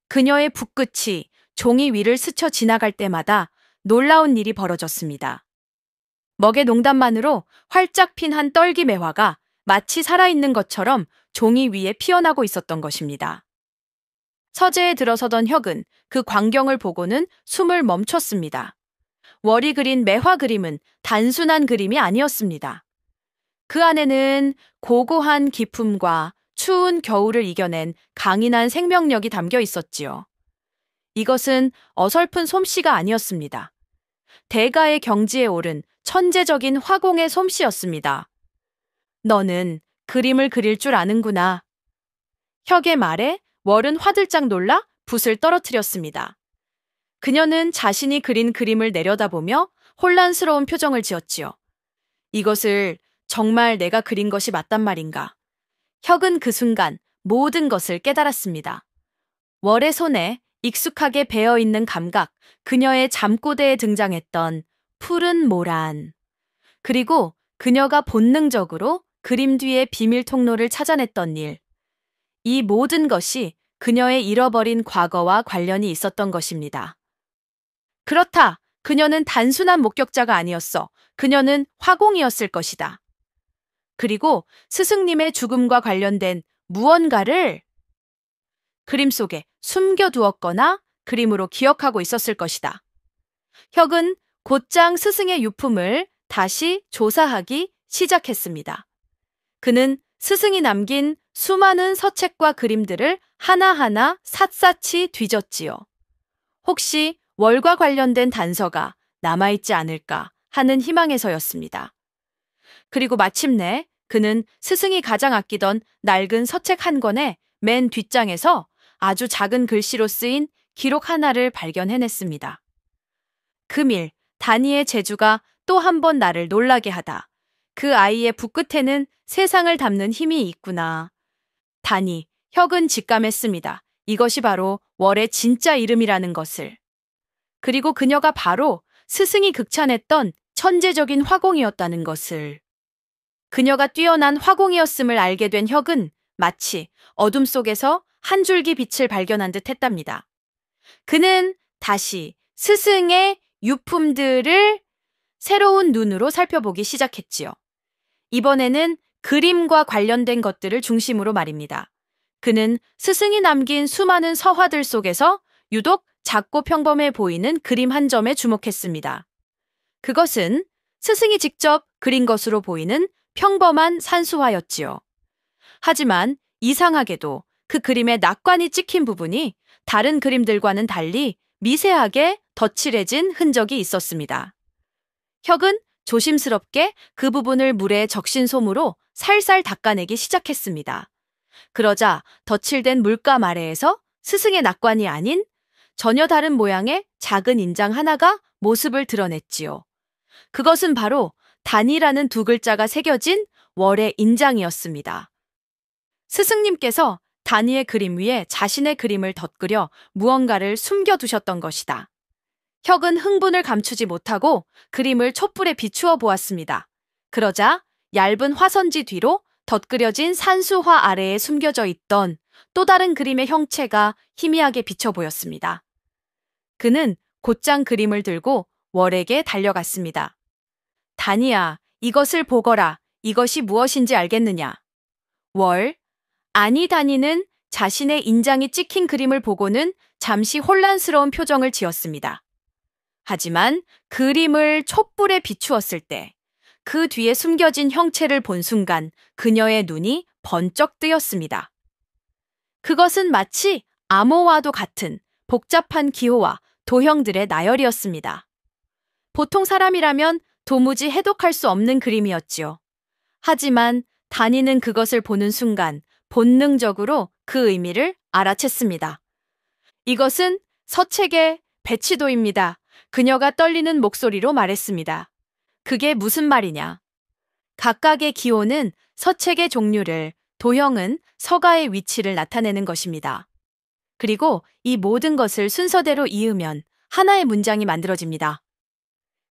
Speaker 1: 그녀의 붓끝이 종이 위를 스쳐 지나갈 때마다 놀라운 일이 벌어졌습니다. 먹의 농단만으로 활짝 핀 한 떨기 매화가 마치 살아있는 것처럼 종이 위에 피어나고 있었던 것입니다. 서재에 들어서던 혁은 그 광경을 보고는 숨을 멈췄습니다. 월이 그린 매화 그림은 단순한 그림이 아니었습니다. 그 안에는 고고한 기품과 추운 겨울을 이겨낸 강인한 생명력이 담겨 있었지요. 이것은 어설픈 솜씨가 아니었습니다. 대가의 경지에 오른 천재적인 화공의 솜씨였습니다. 너는 그림을 그릴 줄 아는구나. 혁의 말에 월은 화들짝 놀라 붓을 떨어뜨렸습니다. 그녀는 자신이 그린 그림을 내려다보며 혼란스러운 표정을 지었지요. 이것을 정말 내가 그린 것이 맞단 말인가? 혁은 그 순간 모든 것을 깨달았습니다. 월의 손에 익숙하게 배어있는 감각, 그녀의 잠꼬대에 등장했던 푸른 모란, 그리고 그녀가 본능적으로 그림 뒤의 비밀 통로를 찾아냈던 일, 이 모든 것이 그녀의 잃어버린 과거와 관련이 있었던 것입니다. 그렇다. 그녀는 단순한 목격자가 아니었어. 그녀는 화공이었을 것이다. 그리고 스승님의 죽음과 관련된 무언가를 그림 속에 숨겨두었거나 그림으로 기억하고 있었을 것이다. 혁은 곧장 스승의 유품을 다시 조사하기 시작했습니다. 그는 스승이 남긴 수많은 서책과 그림들을 하나하나 샅샅이 뒤졌지요. 혹시 월과 관련된 단서가 남아있지 않을까 하는 희망에서였습니다. 그리고 마침내 그는 스승이 가장 아끼던 낡은 서책 한 권의 맨 뒷장에서 아주 작은 글씨로 쓰인 기록 하나를 발견해냈습니다. 금일, 다니의 재주가 또 한 번 나를 놀라게 하다. 그 아이의 붓끝에는 세상을 담는 힘이 있구나. 다니, 혁은 직감했습니다. 이것이 바로 월의 진짜 이름이라는 것을. 그리고 그녀가 바로 스승이 극찬했던 천재적인 화공이었다는 것을. 그녀가 뛰어난 화공이었음을 알게 된 혁은 마치 어둠 속에서 한 줄기 빛을 발견한 듯 했답니다. 그는 다시 스승의 유품들을 새로운 눈으로 살펴보기 시작했지요. 이번에는 그림과 관련된 것들을 중심으로 말입니다. 그는 스승이 남긴 수많은 서화들 속에서 유독 작고 평범해 보이는 그림 한 점에 주목했습니다. 그것은 스승이 직접 그린 것으로 보이는 평범한 산수화였지요. 하지만 이상하게도 그 그림의 낙관이 찍힌 부분이 다른 그림들과는 달리 미세하게 덧칠해진 흔적이 있었습니다. 혁은 조심스럽게 그 부분을 물에 적신 솜으로 살살 닦아내기 시작했습니다. 그러자 덧칠된 물감 아래에서 스승의 낙관이 아닌 전혀 다른 모양의 작은 인장 하나가 모습을 드러냈지요. 그것은 바로 단이라는 두 글자가 새겨진 월의 인장이었습니다. 스승님께서 단이의 그림 위에 자신의 그림을 덧그려 무언가를 숨겨두셨던 것이다. 혁은 흥분을 감추지 못하고 그림을 촛불에 비추어 보았습니다. 그러자 얇은 화선지 뒤로 덧그려진 산수화 아래에 숨겨져 있던 또 다른 그림의 형체가 희미하게 비쳐 보였습니다. 그는 곧장 그림을 들고 월에게 달려갔습니다. 다니야, 이것을 보거라. 이것이 무엇인지 알겠느냐? 월. 아니 다니는 자신의 인장이 찍힌 그림을 보고는 잠시 혼란스러운 표정을 지었습니다. 하지만 그림을 촛불에 비추었을 때 그 뒤에 숨겨진 형체를 본 순간 그녀의 눈이 번쩍 뜨였습니다. 그것은 마치 암호와도 같은 복잡한 기호와 도형들의 나열이었습니다. 보통 사람이라면 도무지 해독할 수 없는 그림이었지요. 하지만 다니는 그것을 보는 순간 본능적으로 그 의미를 알아챘습니다. 이것은 서책의 배치도입니다. 그녀가 떨리는 목소리로 말했습니다. 그게 무슨 말이냐? 각각의 기호는 서책의 종류를, 도형은 서가의 위치를 나타내는 것입니다. 그리고 이 모든 것을 순서대로 이으면 하나의 문장이 만들어집니다.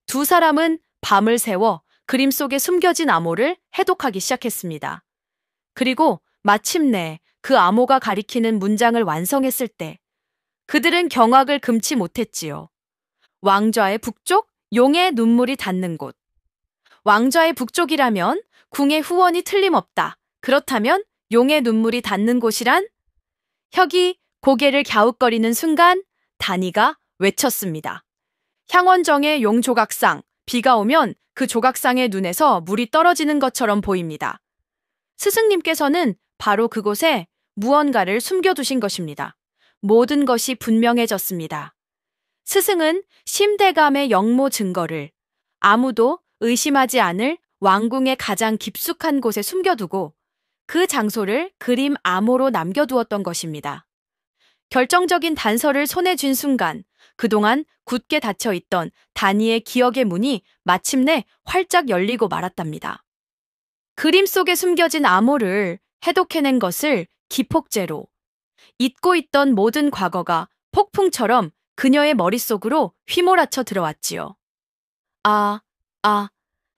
Speaker 1: 두 사람은 밤을 새워 그림 속에 숨겨진 암호를 해독하기 시작했습니다. 그리고 마침내 그 암호가 가리키는 문장을 완성했을 때 그들은 경악을 금치 못했지요. 왕좌의 북쪽, 용의 눈물이 닿는 곳. 왕좌의 북쪽이라면 궁의 후원이 틀림없다. 그렇다면 용의 눈물이 닿는 곳이란? 혁이 고개를 갸웃거리는 순간 다니가 외쳤습니다. 향원정의 용조각상, 비가 오면 그 조각상의 눈에서 물이 떨어지는 것처럼 보입니다. 스승님께서는 바로 그곳에 무언가를 숨겨두신 것입니다. 모든 것이 분명해졌습니다. 스승은 심대감의 영모 증거를 아무도 의심하지 않을 왕궁의 가장 깊숙한 곳에 숨겨두고 그 장소를 그림 암호로 남겨두었던 것입니다. 결정적인 단서를 손에 쥔 순간 그동안 굳게 닫혀있던 다니의 기억의 문이 마침내 활짝 열리고 말았답니다. 그림 속에 숨겨진 암호를 해독해낸 것을 기폭제로 잊고 있던 모든 과거가 폭풍처럼 그녀의 머릿속으로 휘몰아쳐 들어왔지요.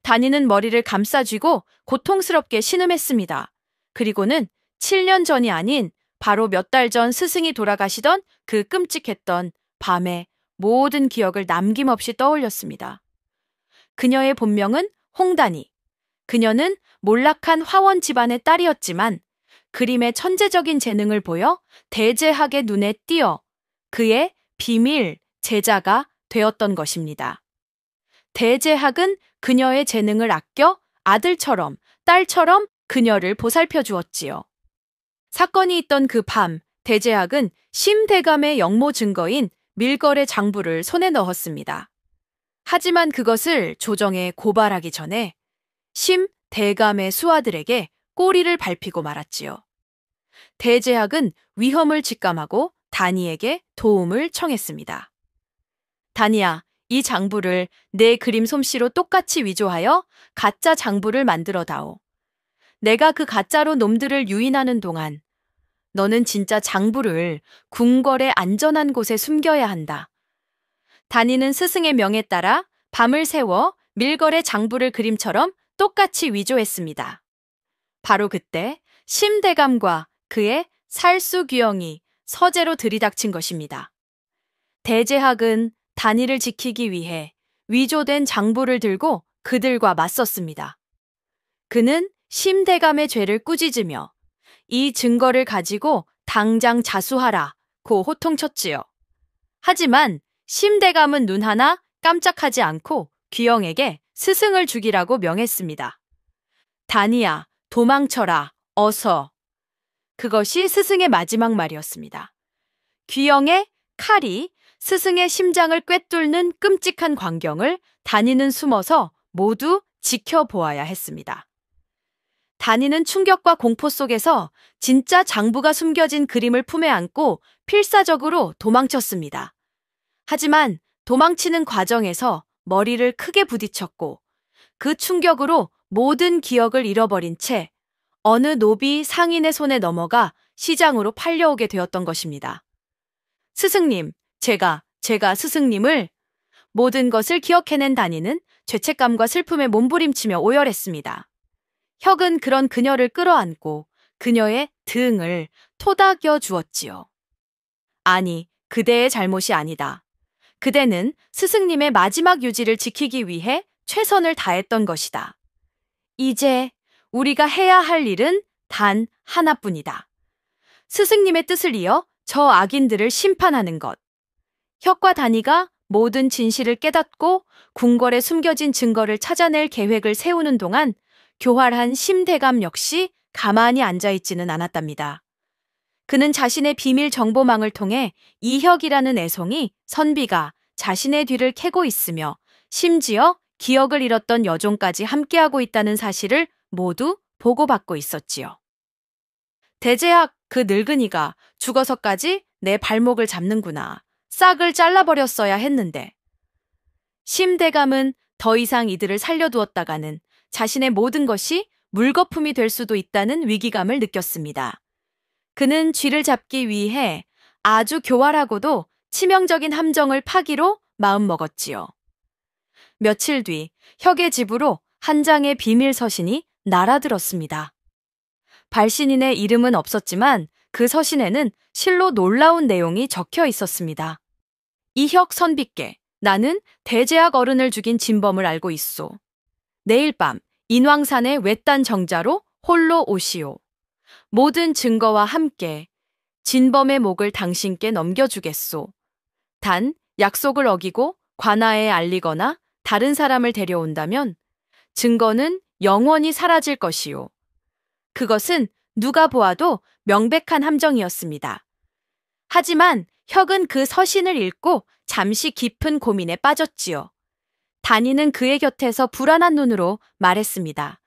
Speaker 1: 다니는 머리를 감싸쥐고 고통스럽게 신음했습니다. 그리고는 7년 전이 아닌 바로 몇 달 전 스승이 돌아가시던 그 끔찍했던 밤의 모든 기억을 남김없이 떠올렸습니다. 그녀의 본명은 홍다니. 그녀는 몰락한 화원 집안의 딸이었지만 그림의 천재적인 재능을 보여 대제학의 눈에 띄어 그의 비밀 제자가 되었던 것입니다. 대제학은 그녀의 재능을 아껴 아들처럼 딸처럼 그녀를 보살펴 주었지요. 사건이 있던 그 밤, 대제학은 심대감의 영모 증거인 밀거래 장부를 손에 넣었습니다. 하지만 그것을 조정에 고발하기 전에 심대감의 수하들에게 꼬리를 밟히고 말았지요. 대제학은 위험을 직감하고 다니에게 도움을 청했습니다. 다니야, 이 장부를 내 그림 솜씨로 똑같이 위조하여 가짜 장부를 만들어 다오. 내가 그 가짜로 놈들을 유인하는 동안 너는 진짜 장부를 궁궐의 안전한 곳에 숨겨야 한다. 다니는 스승의 명에 따라 밤을 새워 밀거래 장부를 그림처럼 똑같이 위조했습니다. 바로 그때 심대감과 그의 살수귀영이 서재로 들이닥친 것입니다. 대제학은 다니를 지키기 위해 위조된 장부를 들고 그들과 맞섰습니다. 그는 심대감의 죄를 꾸짖으며 이 증거를 가지고 당장 자수하라고 호통쳤지요. 하지만 심대감은 눈 하나 깜짝하지 않고 귀영에게 스승을 죽이라고 명했습니다. 다니야, 도망쳐라, 어서. 그것이 스승의 마지막 말이었습니다. 귀영의 칼이 스승의 심장을 꿰뚫는 끔찍한 광경을 다니는 숨어서 모두 지켜보아야 했습니다. 다니는 충격과 공포 속에서 진짜 장부가 숨겨진 그림을 품에 안고 필사적으로 도망쳤습니다. 하지만 도망치는 과정에서 머리를 크게 부딪혔고 그 충격으로 모든 기억을 잃어버린 채 어느 노비 상인의 손에 넘어가 시장으로 팔려오게 되었던 것입니다. 스승님, 제가 스승님을 모든 것을 기억해낸 다니는 죄책감과 슬픔에 몸부림치며 오열했습니다. 혁은 그런 그녀를 끌어안고 그녀의 등을 토닥여 주었지요. 아니, 그대의 잘못이 아니다. 그대는 스승님의 마지막 유지를 지키기 위해 최선을 다했던 것이다. 이제 우리가 해야 할 일은 단 하나뿐이다. 스승님의 뜻을 이어 저 악인들을 심판하는 것. 혁과 단이가 모든 진실을 깨닫고 궁궐에 숨겨진 증거를 찾아낼 계획을 세우는 동안 교활한 심대감 역시 가만히 앉아있지는 않았답니다. 그는 자신의 비밀 정보망을 통해 이혁이라는 애송이 선비가 자신의 뒤를 캐고 있으며 심지어 기억을 잃었던 여종까지 함께하고 있다는 사실을 모두 보고받고 있었지요. 대제학 그 늙은이가 죽어서까지 내 발목을 잡는구나. 싹을 잘라버렸어야 했는데. 심대감은 더 이상 이들을 살려두었다가는 자신의 모든 것이 물거품이 될 수도 있다는 위기감을 느꼈습니다. 그는 쥐를 잡기 위해 아주 교활하고도 치명적인 함정을 파기로 마음먹었지요. 며칠 뒤 혁의 집으로 한 장의 비밀 서신이 날아들었습니다. 발신인의 이름은 없었지만 그 서신에는 실로 놀라운 내용이 적혀 있었습니다. 이혁 선비께 나는 대제학 어른을 죽인 진범을 알고 있소. 내일 밤 인왕산의 외딴 정자로 홀로 오시오. 모든 증거와 함께 진범의 목을 당신께 넘겨주겠소. 단 약속을 어기고 관아에 알리거나 다른 사람을 데려온다면 증거는 영원히 사라질 것이오. 그것은 누가 보아도 명백한 함정이었습니다. 하지만 혁은 그 서신을 읽고 잠시 깊은 고민에 빠졌지요. 단이는 그의 곁에서 불안한 눈으로 말했습니다.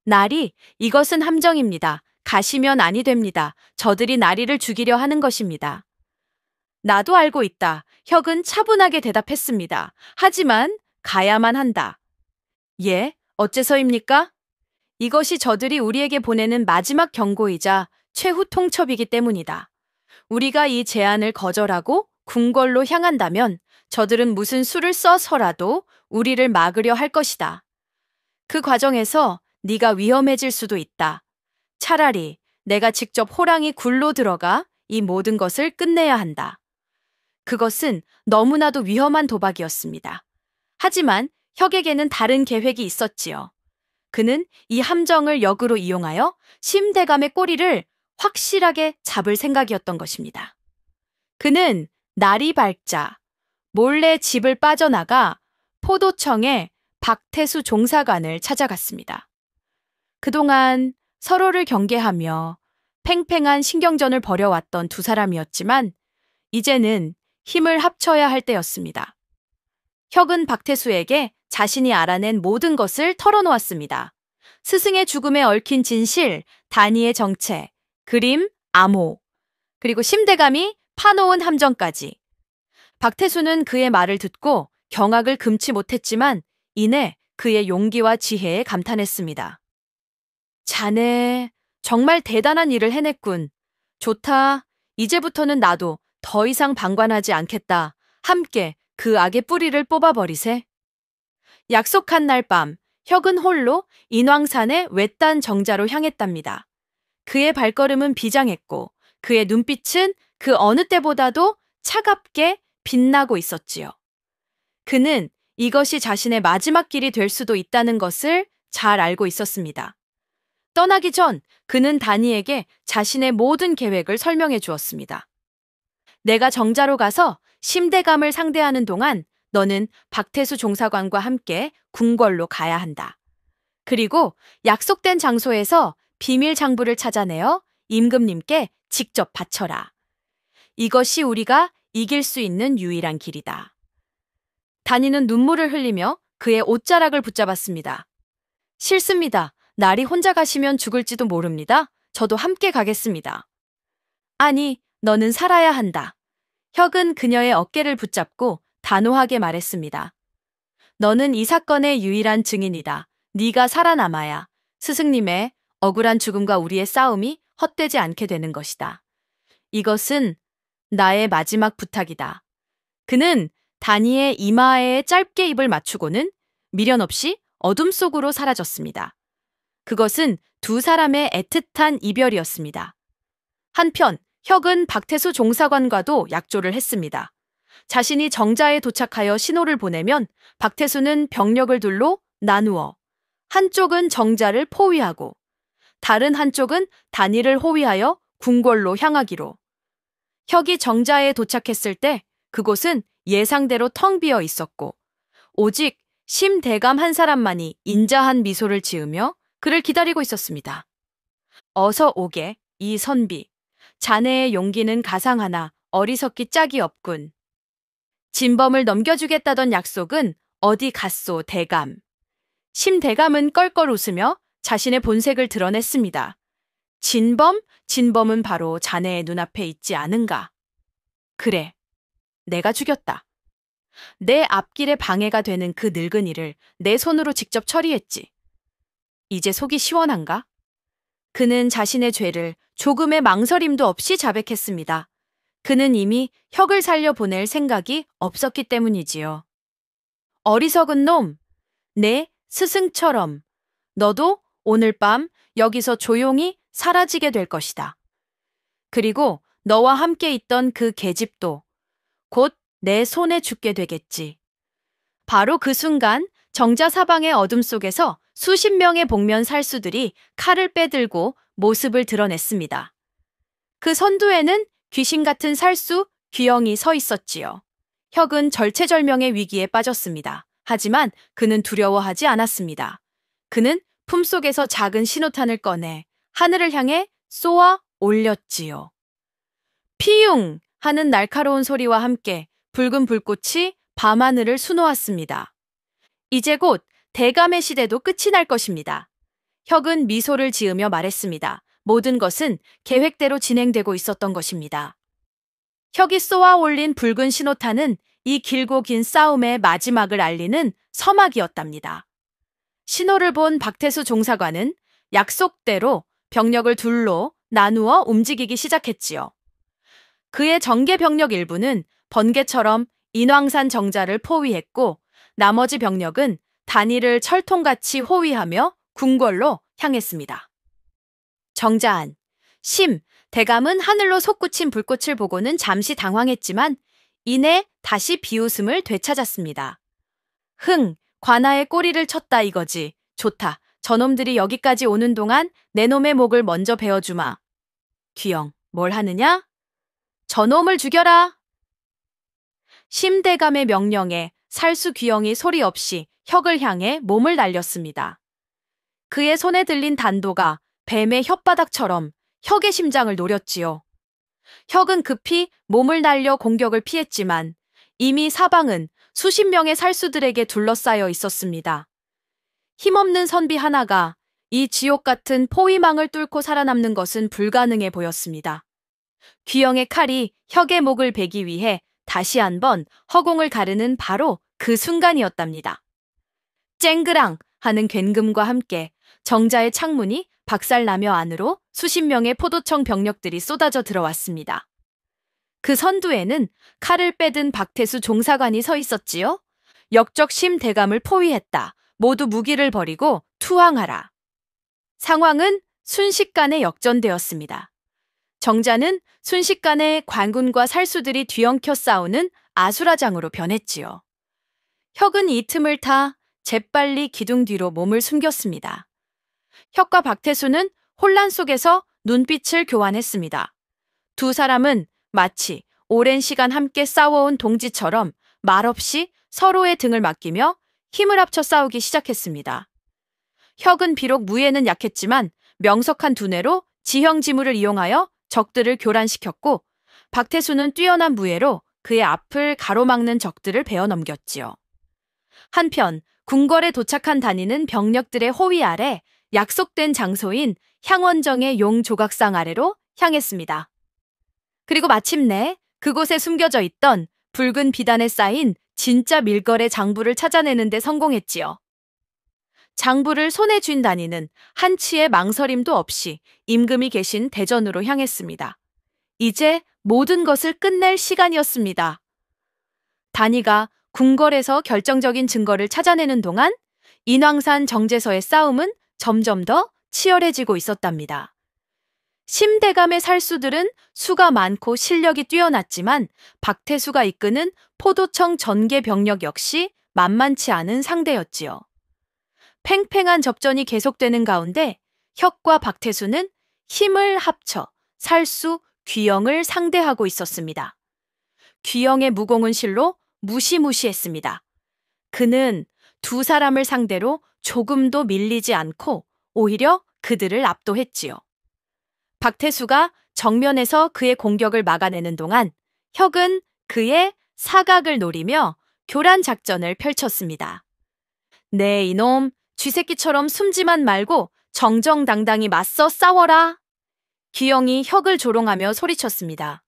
Speaker 1: 나리, 이것은 함정입니다. 가시면 아니 됩니다. 저들이 나리를 죽이려 하는 것입니다. 나도 알고 있다. 혁은 차분하게 대답했습니다. 하지만 가야만 한다. 예, 어째서입니까? 이것이 저들이 우리에게 보내는 마지막 경고이자 최후 통첩이기 때문이다. 우리가 이 제안을 거절하고 궁궐로 향한다면 저들은 무슨 수를 써서라도 우리를 막으려 할 것이다. 그 과정에서 네가 위험해질 수도 있다. 차라리 내가 직접 호랑이 굴로 들어가 이 모든 것을 끝내야 한다. 그것은 너무나도 위험한 도박이었습니다. 하지만 혁에게는 다른 계획이 있었지요. 그는 이 함정을 역으로 이용하여 심대감의 꼬리를 확실하게 잡을 생각이었던 것입니다. 그는 날이 밝자 몰래 집을 빠져나가 포도청에 박태수 종사관을 찾아갔습니다. 그동안 서로를 경계하며 팽팽한 신경전을 벌여왔던 두 사람이었지만 이제는 힘을 합쳐야 할 때였습니다. 혁은 박태수에게 자신이 알아낸 모든 것을 털어놓았습니다. 스승의 죽음에 얽힌 진실, 단이의 정체, 그림, 암호, 그리고 심대감이 파놓은 함정까지. 박태수는 그의 말을 듣고 경악을 금치 못했지만 이내 그의 용기와 지혜에 감탄했습니다. 자네, 정말 대단한 일을 해냈군. 좋다. 이제부터는 나도 더 이상 방관하지 않겠다. 함께 그 악의 뿌리를 뽑아버리세. 약속한 날 밤, 혁은 홀로 인왕산의 외딴 정자로 향했답니다. 그의 발걸음은 비장했고 그의 눈빛은 그 어느 때보다도 차갑게 빛나고 있었지요. 그는 이것이 자신의 마지막 길이 될 수도 있다는 것을 잘 알고 있었습니다. 떠나기 전 그는 다니에게 자신의 모든 계획을 설명해 주었습니다. 내가 정자로 가서 심대감을 상대하는 동안 너는 박태수 종사관과 함께 궁궐로 가야 한다. 그리고 약속된 장소에서 비밀 장부를 찾아내어 임금님께 직접 바쳐라. 이것이 우리가 이길 수 있는 유일한 길이다. 단이는 눈물을 흘리며 그의 옷자락을 붙잡았습니다. 싫습니다. 날이 혼자 가시면 죽을지도 모릅니다. 저도 함께 가겠습니다. 아니, 너는 살아야 한다. 혁은 그녀의 어깨를 붙잡고 단호하게 말했습니다. 너는 이 사건의 유일한 증인이다. 네가 살아남아야 스승님의 억울한 죽음과 우리의 싸움이 헛되지 않게 되는 것이다. 이것은 나의 마지막 부탁이다. 그는 다니의 이마에 짧게 입을 맞추고는 미련 없이 어둠 속으로 사라졌습니다. 그것은 두 사람의 애틋한 이별이었습니다. 한편 혁은 박태수 종사관과도 약조를 했습니다. 자신이 정자에 도착하여 신호를 보내면 박태수는 병력을 둘러 나누어 한쪽은 정자를 포위하고 다른 한쪽은 단위를 호위하여 궁궐로 향하기로. 혁이 정자에 도착했을 때 그곳은 예상대로 텅 비어 있었고 오직 심대감 한 사람만이 인자한 미소를 지으며 그를 기다리고 있었습니다. 어서 오게, 이 선비. 자네의 용기는 가상하나 어리석기 짝이 없군. 진범을 넘겨주겠다던 약속은 어디 갔소, 대감. 심대감은 껄껄 웃으며 자신의 본색을 드러냈습니다. 진범은 바로 자네의 눈앞에 있지 않은가. 그래, 내가 죽였다. 내 앞길에 방해가 되는 그 늙은이를 내 손으로 직접 처리했지. 이제 속이 시원한가? 그는 자신의 죄를 조금의 망설임도 없이 자백했습니다. 그는 이미 혁을 살려보낼 생각이 없었기 때문이지요. 어리석은 놈, 내 스승처럼 너도 오늘 밤 여기서 조용히 사라지게 될 것이다. 그리고 너와 함께 있던 그 계집도 곧 내 손에 죽게 되겠지. 바로 그 순간 정자 사방의 어둠 속에서 수십 명의 복면 살수들이 칼을 빼들고 모습을 드러냈습니다. 그 선두에는 귀신 같은 살수 귀영이 서 있었지요. 혁은 절체절명의 위기에 빠졌습니다. 하지만 그는 두려워하지 않았습니다. 그는 품속에서 작은 신호탄을 꺼내 하늘을 향해 쏘아 올렸지요. 피웅! 하는 날카로운 소리와 함께 붉은 불꽃이 밤하늘을 수놓았습니다. 이제 곧 대감의 시대도 끝이 날 것입니다. 혁은 미소를 지으며 말했습니다. 모든 것은 계획대로 진행되고 있었던 것입니다. 혁이 쏘아 올린 붉은 신호탄은 이 길고 긴 싸움의 마지막을 알리는 서막이었답니다. 신호를 본 박태수 종사관은 약속대로 병력을 둘로 나누어 움직이기 시작했지요. 그의 정계 병력 일부는 번개처럼 인왕산 정자를 포위했고 나머지 병력은 단위를 철통같이 호위하며 궁궐로 향했습니다. 정자안, 심, 대감은 하늘로 솟구친 불꽃을 보고는 잠시 당황했지만 이내 다시 비웃음을 되찾았습니다. 흥, 관아의 꼬리를 쳤다 이거지. 좋다. 저놈들이 여기까지 오는 동안 내 놈의 목을 먼저 베어주마. 귀영, 뭘 하느냐? 저놈을 죽여라. 심대감의 명령에 살수 귀영이 소리 없이 혁을 향해 몸을 날렸습니다. 그의 손에 들린 단도가 뱀의 혓바닥처럼 혁의 심장을 노렸지요. 혁은 급히 몸을 날려 공격을 피했지만 이미 사방은 수십 명의 살수들에게 둘러싸여 있었습니다. 힘없는 선비 하나가 이 지옥 같은 포위망을 뚫고 살아남는 것은 불가능해 보였습니다. 귀영의 칼이 혁의 목을 베기 위해 다시 한번 허공을 가르는 바로 그 순간이었답니다. 쨍그랑 하는 굉금과 함께 정자의 창문이 박살나며 안으로 수십 명의 포도청 병력들이 쏟아져 들어왔습니다. 그 선두에는 칼을 빼든 박태수 종사관이 서 있었지요. 역적심 대감을 포위했다. 모두 무기를 버리고 투항하라. 상황은 순식간에 역전되었습니다. 정자는 순식간에 관군과 살수들이 뒤엉켜 싸우는 아수라장으로 변했지요. 혁은 이 틈을 타 재빨리 기둥 뒤로 몸을 숨겼습니다. 혁과 박태수는 혼란 속에서 눈빛을 교환했습니다. 두 사람은 마치 오랜 시간 함께 싸워온 동지처럼 말없이 서로의 등을 맡기며 힘을 합쳐 싸우기 시작했습니다. 혁은 비록 무예는 약했지만 명석한 두뇌로 지형지물을 이용하여 적들을 교란시켰고 박태수는 뛰어난 무예로 그의 앞을 가로막는 적들을 베어넘겼지요. 한편 궁궐에 도착한 단위는 병력들의 호위 아래 약속된 장소인 향원정의 용조각상 아래로 향했습니다. 그리고 마침내 그곳에 숨겨져 있던 붉은 비단에 쌓인 진짜 밀걸의 장부를 찾아내는 데 성공했지요. 장부를 손에 쥔 단위는 한치의 망설임도 없이 임금이 계신 대전으로 향했습니다. 이제 모든 것을 끝낼 시간이었습니다. 단위가 궁궐에서 결정적인 증거를 찾아내는 동안 인왕산 정제서의 싸움은 점점 더 치열해지고 있었답니다. 심대감의 살수들은 수가 많고 실력이 뛰어났지만 박태수가 이끄는 포도청 전개 병력 역시 만만치 않은 상대였지요. 팽팽한 접전이 계속되는 가운데 혁과 박태수는 힘을 합쳐 살수 귀영을 상대하고 있었습니다. 귀영의 무공은 실로 무시무시했습니다. 그는 두 사람을 상대로 조금도 밀리지 않고 오히려 그들을 압도했지요. 박태수가 정면에서 그의 공격을 막아내는 동안 혁은 그의 사각을 노리며 교란 작전을 펼쳤습니다. 네, 이놈, 쥐새끼처럼 숨지만 말고 정정당당히 맞서 싸워라. 귀영이 혁을 조롱하며 소리쳤습니다.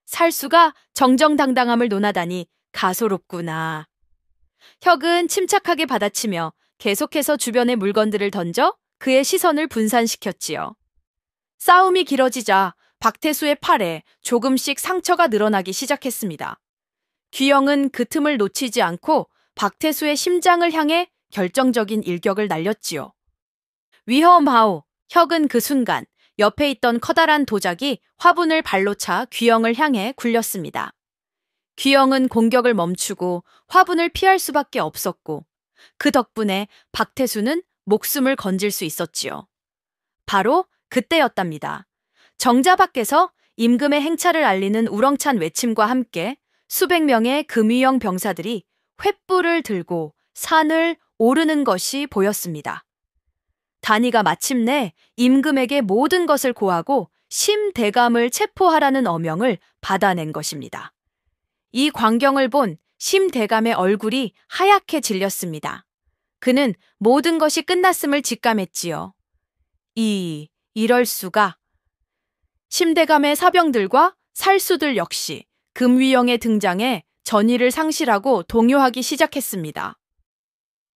Speaker 1: 살수가 정정당당함을 논하다니 가소롭구나. 혁은 침착하게 받아치며 계속해서 주변의 물건들을 던져 그의 시선을 분산시켰지요. 싸움이 길어지자 박태수의 팔에 조금씩 상처가 늘어나기 시작했습니다. 귀영은 그 틈을 놓치지 않고 박태수의 심장을 향해 결정적인 일격을 날렸지요. 위험하오. 혁은 그 순간 옆에 있던 커다란 도자기 화분을 발로 차 귀영을 향해 굴렸습니다. 귀영은 공격을 멈추고 화분을 피할 수밖에 없었고 그 덕분에 박태수는 목숨을 건질 수 있었지요. 바로 그때였답니다. 정자 밖에서 임금의 행차를 알리는 우렁찬 외침과 함께 수백 명의 금위형 병사들이 횃불을 들고 산을 오르는 것이 보였습니다. 단이가 마침내 임금에게 모든 것을 고하고 심대감을 체포하라는 어명을 받아낸 것입니다. 이 광경을 본 심대감의 얼굴이 하얗게 질렸습니다. 그는 모든 것이 끝났음을 직감했지요. 이럴 수가. 심대감의 사병들과 살수들 역시 금위영의 등장에 전의를 상실하고 동요하기 시작했습니다.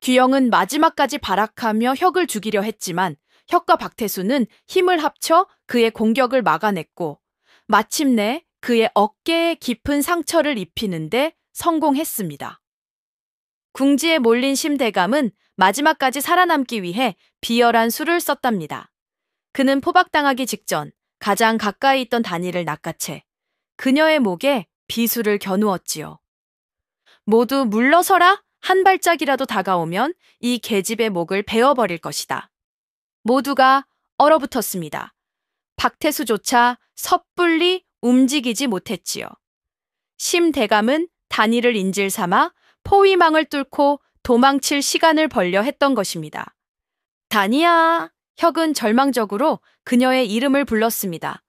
Speaker 1: 귀영은 마지막까지 발악하며 혁을 죽이려 했지만 혁과 박태수는 힘을 합쳐 그의 공격을 막아냈고 마침내 그의 어깨에 깊은 상처를 입히는데 성공했습니다. 궁지에 몰린 심대감은 마지막까지 살아남기 위해 비열한 수를 썼답니다. 그는 포박당하기 직전 가장 가까이 있던 단이를 낚아채 그녀의 목에 비수를 겨누었지요. 모두 물러서라! 한 발짝이라도 다가오면 이 계집의 목을 베어버릴 것이다. 모두가 얼어붙었습니다. 박태수조차 섣불리 움직이지 못했지요. 심대감은 단이를 인질 삼아 포위망을 뚫고 도망칠 시간을 벌려 했던 것입니다. 단이야! 혁은 절망적으로 그녀의 이름을 불렀습니다.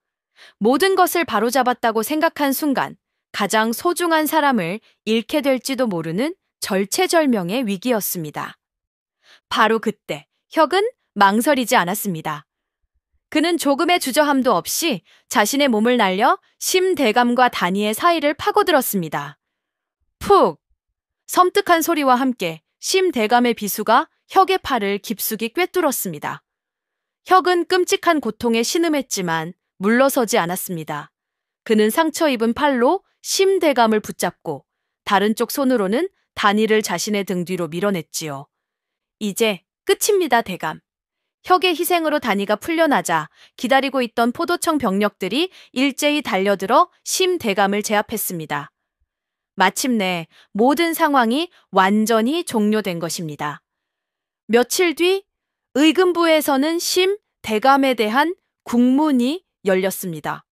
Speaker 1: 모든 것을 바로잡았다고 생각한 순간 가장 소중한 사람을 잃게 될지도 모르는 절체절명의 위기였습니다. 바로 그때 혁은 망설이지 않았습니다. 그는 조금의 주저함도 없이 자신의 몸을 날려 심대감과 단이의 사이를 파고들었습니다. 푹! 섬뜩한 소리와 함께 심대감의 비수가 혁의 팔을 깊숙이 꿰뚫었습니다. 혁은 끔찍한 고통에 신음했지만 물러서지 않았습니다. 그는 상처 입은 팔로 심대감을 붙잡고 다른 쪽 손으로는 단이를 자신의 등 뒤로 밀어냈지요. 이제 끝입니다, 대감. 혁의 희생으로 단이가 풀려나자 기다리고 있던 포도청 병력들이 일제히 달려들어 심대감을 제압했습니다. 마침내 모든 상황이 완전히 종료된 것입니다. 며칠 뒤 의금부에서는 심대감에 대한 국문이 열렸습니다.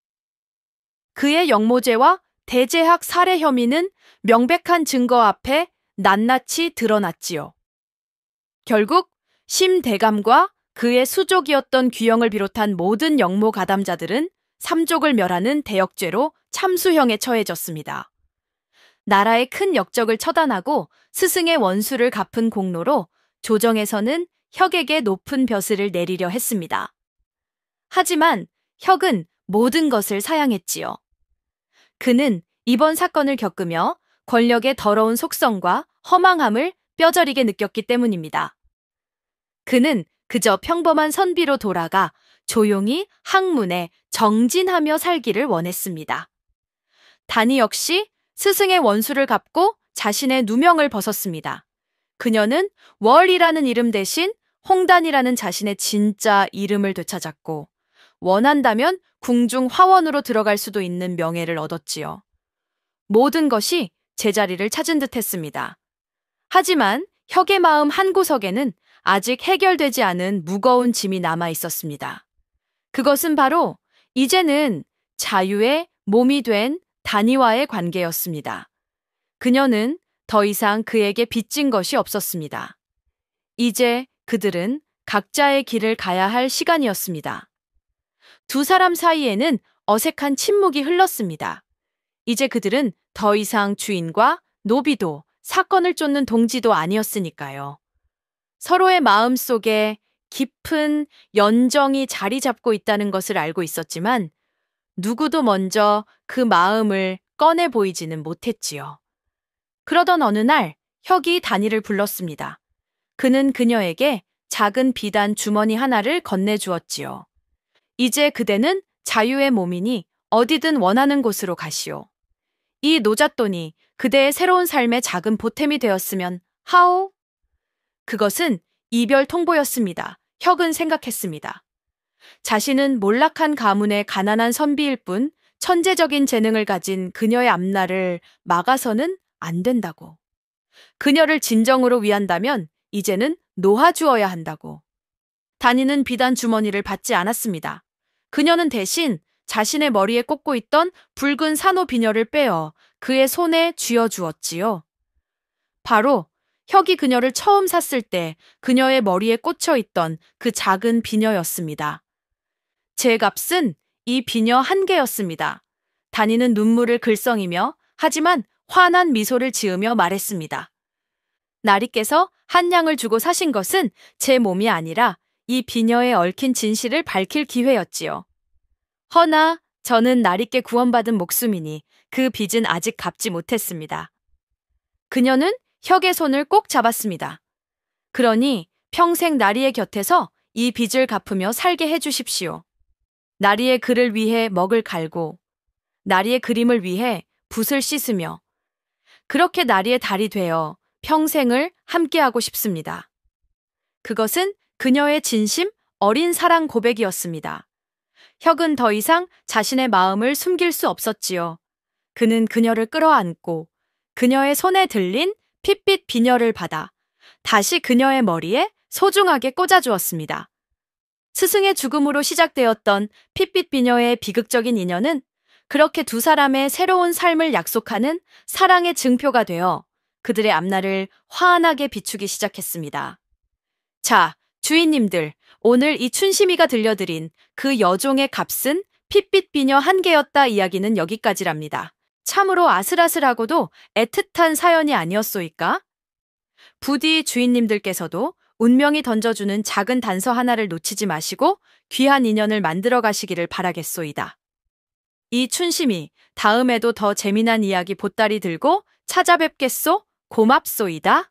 Speaker 1: 그의 역모죄와 대제학 살해 혐의는 명백한 증거 앞에 낱낱이 드러났지요. 결국 심대감과 그의 수족이었던 귀영을 비롯한 모든 역모 가담자들은 삼족을 멸하는 대역죄로 참수형에 처해졌습니다. 나라의 큰 역적을 처단하고 스승의 원수를 갚은 공로로 조정에서는 혁에게 높은 벼슬을 내리려 했습니다. 하지만 혁은 모든 것을 사양했지요. 그는 이번 사건을 겪으며 권력의 더러운 속성과 허망함을 뼈저리게 느꼈기 때문입니다. 그는 그저 평범한 선비로 돌아가 조용히 학문에 정진하며 살기를 원했습니다. 단이 역시 스승의 원수를 갚고 자신의 누명을 벗었습니다. 그녀는 월이라는 이름 대신 홍단이라는 자신의 진짜 이름을 되찾았고 원한다면 궁중 화원으로 들어갈 수도 있는 명예를 얻었지요. 모든 것이 제자리를 찾은 듯 했습니다. 하지만 혁의 마음 한구석에는 아직 해결되지 않은 무거운 짐이 남아 있었습니다. 그것은 바로 이제는 자유의 몸이 된 다니와의 관계였습니다. 그녀는 더 이상 그에게 빚진 것이 없었습니다. 이제 그들은 각자의 길을 가야 할 시간이었습니다. 두 사람 사이에는 어색한 침묵이 흘렀습니다. 이제 그들은 더 이상 주인과 노비도 사건을 쫓는 동지도 아니었으니까요. 서로의 마음 속에 깊은 연정이 자리 잡고 있다는 것을 알고 있었지만 누구도 먼저 그 마음을 꺼내 보이지는 못했지요. 그러던 어느 날 혁이 다니를 불렀습니다. 그는 그녀에게 작은 비단 주머니 하나를 건네주었지요. 이제 그대는 자유의 몸이니 어디든 원하는 곳으로 가시오. 이 노잣돈이 그대의 새로운 삶의 작은 보탬이 되었으면 하오? 그것은 이별 통보였습니다. 혁은 생각했습니다. 자신은 몰락한 가문의 가난한 선비일 뿐 천재적인 재능을 가진 그녀의 앞날을 막아서는 안 된다고. 그녀를 진정으로 위한다면 이제는 놓아주어야 한다고. 다니는 비단 주머니를 받지 않았습니다. 그녀는 대신 자신의 머리에 꽂고 있던 붉은 산호 비녀를 빼어 그의 손에 쥐어주었지요. 바로 혁이 그녀를 처음 샀을 때 그녀의 머리에 꽂혀 있던 그 작은 비녀였습니다. 제 값은 이 비녀 한 개였습니다. 다니는 눈물을 글썽이며 하지만 환한 미소를 지으며 말했습니다. 나리께서 한 양을 주고 사신 것은 제 몸이 아니라 이 비녀에 얽힌 진실을 밝힐 기회였지요. 허나 저는 나리께 구원받은 목숨이니 그 빚은 아직 갚지 못했습니다. 그녀는 혁의 손을 꼭 잡았습니다. 그러니 평생 나리의 곁에서 이 빚을 갚으며 살게 해주십시오. 나리의 글을 위해 먹을 갈고 나리의 그림을 위해 붓을 씻으며 그렇게 나리의 달이 되어 평생을 함께하고 싶습니다. 그것은 그녀의 진심 어린 사랑 고백이었습니다. 혁은 더 이상 자신의 마음을 숨길 수 없었지요. 그는 그녀를 끌어안고 그녀의 손에 들린 핏빛 비녀를 받아 다시 그녀의 머리에 소중하게 꽂아주었습니다. 스승의 죽음으로 시작되었던 핏빛 비녀의 비극적인 인연은 그렇게 두 사람의 새로운 삶을 약속하는 사랑의 증표가 되어 그들의 앞날을 환하게 비추기 시작했습니다. 자, 주인님들, 오늘 이 춘심이가 들려드린 그 여종의 값은 핏빛 비녀 한 개였다 이야기는 여기까지랍니다. 참으로 아슬아슬하고도 애틋한 사연이 아니었소이까? 부디 주인님들께서도 운명이 던져주는 작은 단서 하나를 놓치지 마시고 귀한 인연을 만들어 가시기를 바라겠소이다. 이 춘심이 다음에도 더 재미난 이야기 보따리 들고 찾아뵙겠소? 고맙소이다.